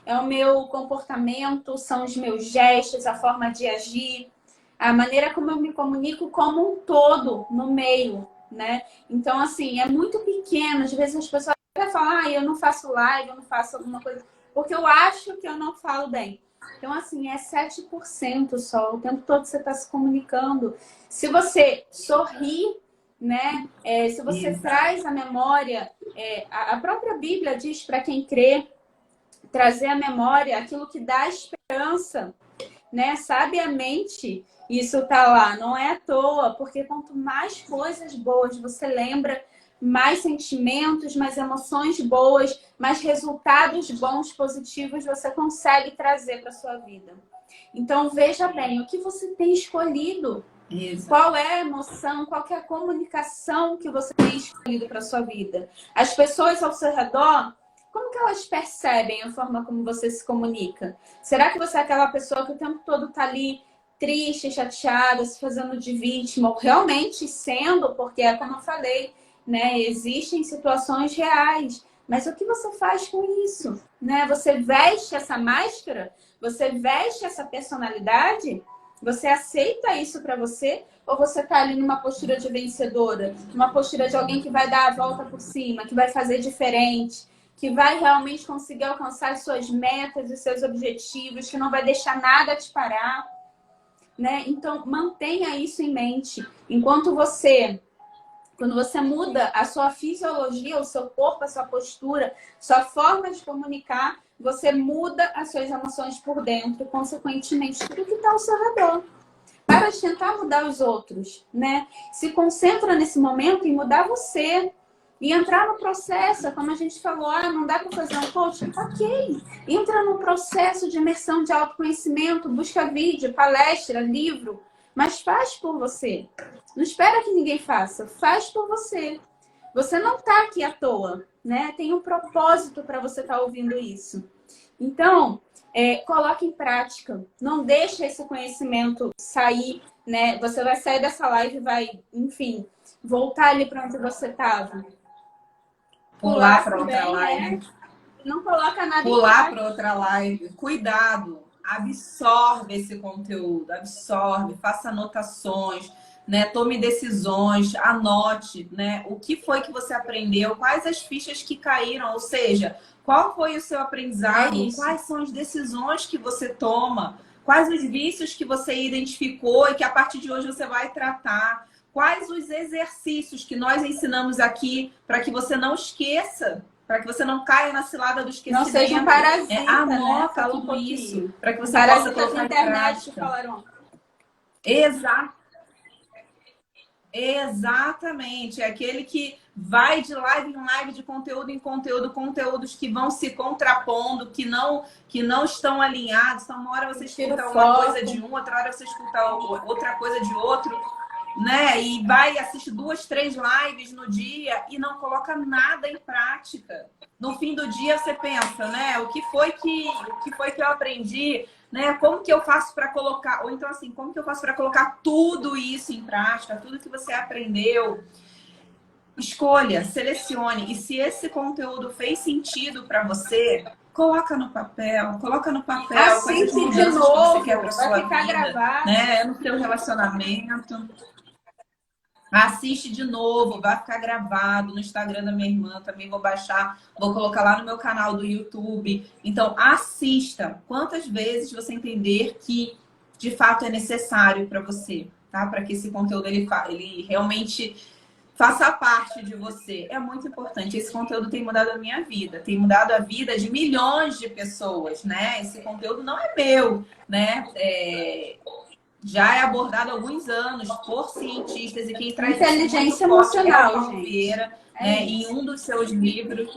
é o meu comportamento, são os meus gestos, a forma de agir, a maneira como eu me comunico como um todo no meio, né? Então, assim, é muito pequeno. Às vezes as pessoas falam, eu não faço live, eu não faço alguma coisa, porque eu acho que eu não falo bem. Então, assim, é 7% só. O tempo todo você está se comunicando. Se você sorri, né? Se você Exato. traz a memória, a própria Bíblia diz para quem crê, trazer à memória aquilo que dá esperança, né? Sabiamente, isso tá lá, não é à toa, porque quanto mais coisas boas você lembra, mais sentimentos, mais emoções boas, mais resultados bons, positivos você consegue trazer para sua vida. Então veja bem, o que você tem escolhido? Exato. Qual é a emoção, qual é a comunicação que você tem escolhido para sua vida? As pessoas ao seu redor, como que elas percebem a forma como você se comunica? Será que você é aquela pessoa que o tempo todo está ali triste, chateada, se fazendo de vítima, ou realmente sendo, porque é como eu falei, né? Existem situações reais. Mas o que você faz com isso? Né? Você veste essa máscara? Você veste essa personalidade? Você aceita isso para você? Ou você está ali numa postura de vencedora? Numa postura de alguém que vai dar a volta por cima, que vai fazer diferente, que vai realmente conseguir alcançar as suas metas, os seus objetivos, que não vai deixar nada te parar, né? Então, mantenha isso em mente. Quando você muda a sua fisiologia, o seu corpo, a sua postura, sua forma de comunicar, você muda as suas emoções por dentro, consequentemente, tudo que está ao seu redor. Para de tentar mudar os outros, né? Se concentra nesse momento em mudar você. E entrar no processo, como a gente falou, não dá para fazer um coaching? Ok. Entra no processo de imersão de autoconhecimento, busca vídeo, palestra, livro, mas faz por você. Não espera que ninguém faça, faz por você. Você não está aqui à toa, né? Tem um propósito para você estar ouvindo isso. Então, coloque em prática. Não deixe esse conhecimento sair, né? Você vai sair dessa live e vai, enfim, voltar ali para onde você estava. Pular para outra live. Não coloca nada Pular para outra live. Cuidado. Absorve esse conteúdo. Absorve. Faça anotações. Né? Tome decisões. Anote. Né? O que foi que você aprendeu? Quais as fichas que caíram? Ou seja, qual foi o seu aprendizado? Quais são as decisões que você toma? Quais os vícios que você identificou e que a partir de hoje você vai tratar? Quais os exercícios que nós ensinamos aqui para que você não esqueça, para que você não caia na cilada do esquecimento? Não seja um parasita, anota né? tudo isso para que você possa colocar em prática. Exatamente. É aquele que vai de live em live, de conteúdo em conteúdo, conteúdos que vão se contrapondo, que não estão alinhados. Então, uma hora você escuta uma coisa de um, outra hora você escuta outra coisa de outro. Né? E vai assistir 2, 3 lives no dia e não coloca nada em prática. No fim do dia você pensa, né? O que foi que eu aprendi, né? Como que eu faço para colocar, ou então assim, como que eu faço para colocar tudo isso em prática, tudo que você aprendeu? Escolha, selecione, e se esse conteúdo fez sentido para você, coloca no papel assiste de novo, que você quer para sua vida, gravado, né? No seu relacionamento. Assiste de novo, vai ficar gravado no Instagram da minha irmã, também vou baixar, vou colocar lá no meu canal do YouTube. Então, assista quantas vezes você entender que de fato é necessário para você, tá? Para que esse conteúdo ele realmente faça parte de você. É muito importante. Esse conteúdo tem mudado a minha vida, tem mudado a vida de milhões de pessoas, né? Esse conteúdo não é meu, né? Já é abordado há alguns anos por cientistas e quem traz inteligência emocional, é o Paulo Vieira, né, em um dos seus livros.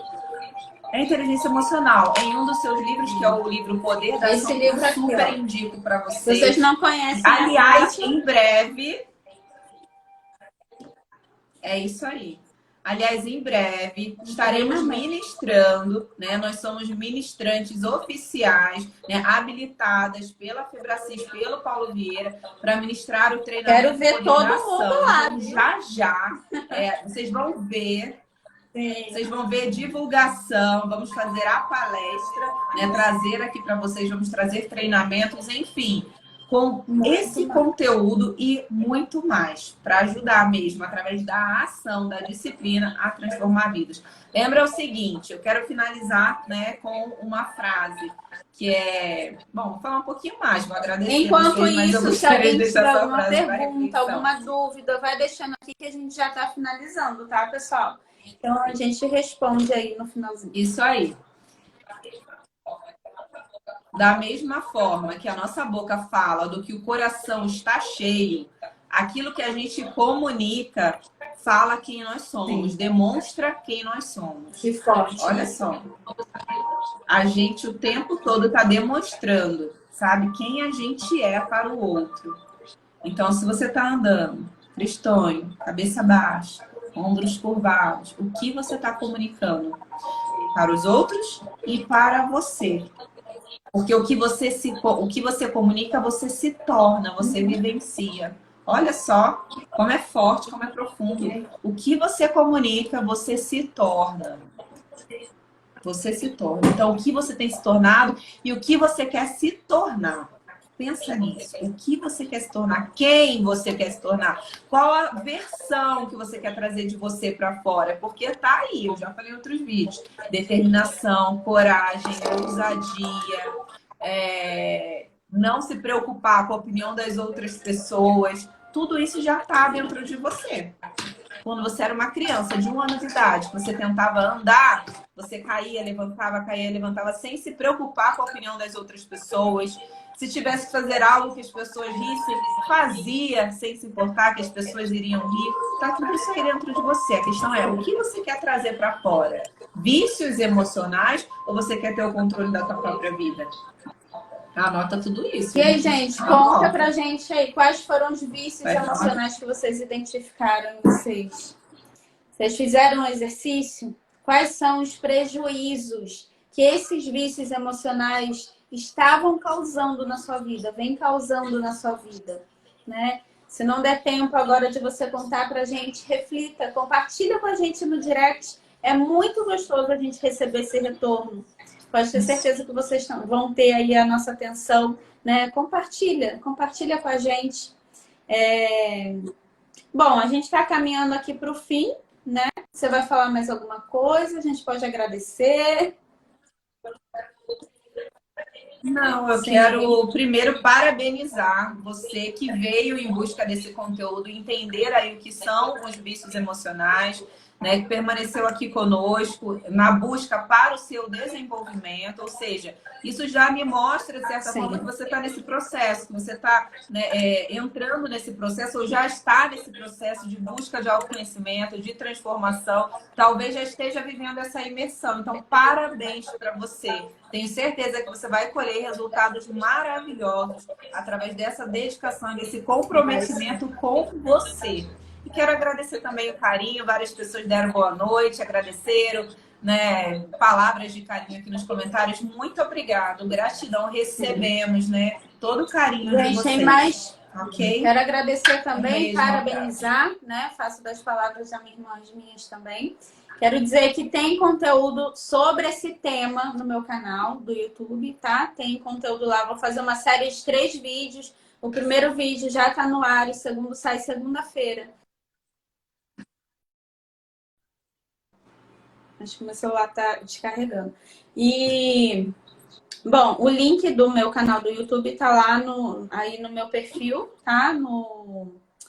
É inteligência emocional. Em um dos seus livros, que é o livro Poder da Ação, livro eu super indico para vocês. Vocês não conhecem. Aliás, em breve. É isso aí. Aliás, em breve estaremos ministrando, né? Nós somos ministrantes oficiais, né? Habilitadas pela Febracis, pelo Paulo Vieira, para ministrar o treinamento. Quero ver todo mundo lá. Então, já. Vocês vão ver. Vocês vão ver divulgação, vamos fazer a palestra, né? Trazer aqui para vocês, vamos trazer treinamentos, enfim. com esse conteúdo e muito mais, para ajudar mesmo, através da ação, da disciplina, a transformar vidas. Lembra o seguinte, eu quero finalizar, né, com uma frase, que é... Bom, vou falar um pouquinho mais, vou agradecer Enquanto vocês, mas eu isso, se gostaria de alguém tiver deixar essa alguma frase para pergunta, reflexão. alguma dúvida, vai deixando aqui que a gente já está finalizando, tá, pessoal? Então, a gente responde aí no finalzinho. Isso aí. Da mesma forma que a nossa boca fala do que o coração está cheio, aquilo que a gente comunica fala quem nós somos, demonstra quem nós somos. Que forte. Olha só. A gente o tempo todo está demonstrando, sabe, quem a gente é para o outro. Então, se você está andando tristonho, cabeça baixa, ombros curvados, o que você está comunicando para os outros e para você? Porque o que você comunica, você se torna, você vivencia. Olha só como é forte, como é profundo. O que você comunica, você se torna. Você se torna. Então, o que você tem se tornado e o que você quer se tornar. Pensa nisso. O que você quer se tornar? Quem você quer se tornar? Qual a versão que você quer trazer de você para fora? Porque tá aí, eu já falei em outros vídeos. Determinação, coragem, ousadia, não se preocupar com a opinião das outras pessoas. Tudo isso já tá dentro de você. Quando você era uma criança de 1 ano de idade, que você tentava andar, você caía, levantava, sem se preocupar com a opinião das outras pessoas. Se tivesse que fazer algo que as pessoas rissem, fazia sem se importar que as pessoas iriam rir. Tá tudo isso aí dentro de você. A questão é, o que você quer trazer para fora? Vícios emocionais ou você quer ter o controle da sua própria vida? Anota tudo isso. E aí, gente, conta pra gente aí quais foram os vícios emocionais que vocês identificaram em vocês. Vocês fizeram um exercício? Quais são os prejuízos que esses vícios emocionais estavam causando na sua vida, vem causando na sua vida, né? Se não der tempo agora de você contar pra gente, reflita, compartilha com a gente no direct. É muito gostoso a gente receber esse retorno. Pode ter certeza que vocês vão ter aí a nossa atenção, né? Compartilha com a gente. Bom, a gente está caminhando aqui para o fim, né? Você vai falar mais alguma coisa? A gente pode agradecer. Não, eu quero primeiro parabenizar você que veio em busca desse conteúdo, entender aí o que são os vícios emocionais, né, que permaneceu aqui conosco na busca para o seu desenvolvimento, ou seja, isso já me mostra, de certa forma, que você está nesse processo, que você está, né, entrando nesse processo, ou já está nesse processo de busca de autoconhecimento, de transformação, talvez já esteja vivendo essa imersão. Então, parabéns para você. Tenho certeza que você vai colher resultados maravilhosos através dessa dedicação, desse comprometimento com você. E quero agradecer também o carinho, várias pessoas deram boa noite, agradeceram, né, palavras de carinho aqui nos comentários. Muito obrigado, gratidão, recebemos, né, todo o carinho de vocês. Tem mais? Ok? Quero agradecer também, parabenizar, né, faço das palavras da minha irmã as minhas também. Quero dizer que tem conteúdo sobre esse tema no meu canal do YouTube, tá? Tem conteúdo lá, vou fazer uma série de 3 vídeos. O primeiro vídeo já está no ar, o segundo sai segunda-feira. Acho que meu celular está descarregando. E, bom, o link do meu canal do YouTube está lá aí no meu perfil, tá?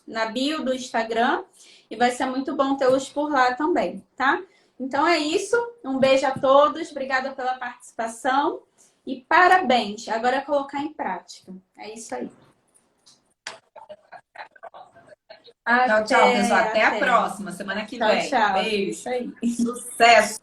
Na bio do Instagram. E vai ser muito bom tê-los por lá também, tá? Então é isso. Um beijo a todos. Obrigada pela participação. E parabéns. Agora é colocar em prática. É isso aí. Tchau, tchau, pessoal. Até a próxima, semana que vem. Tchau. Beijo. Isso aí. Sucesso.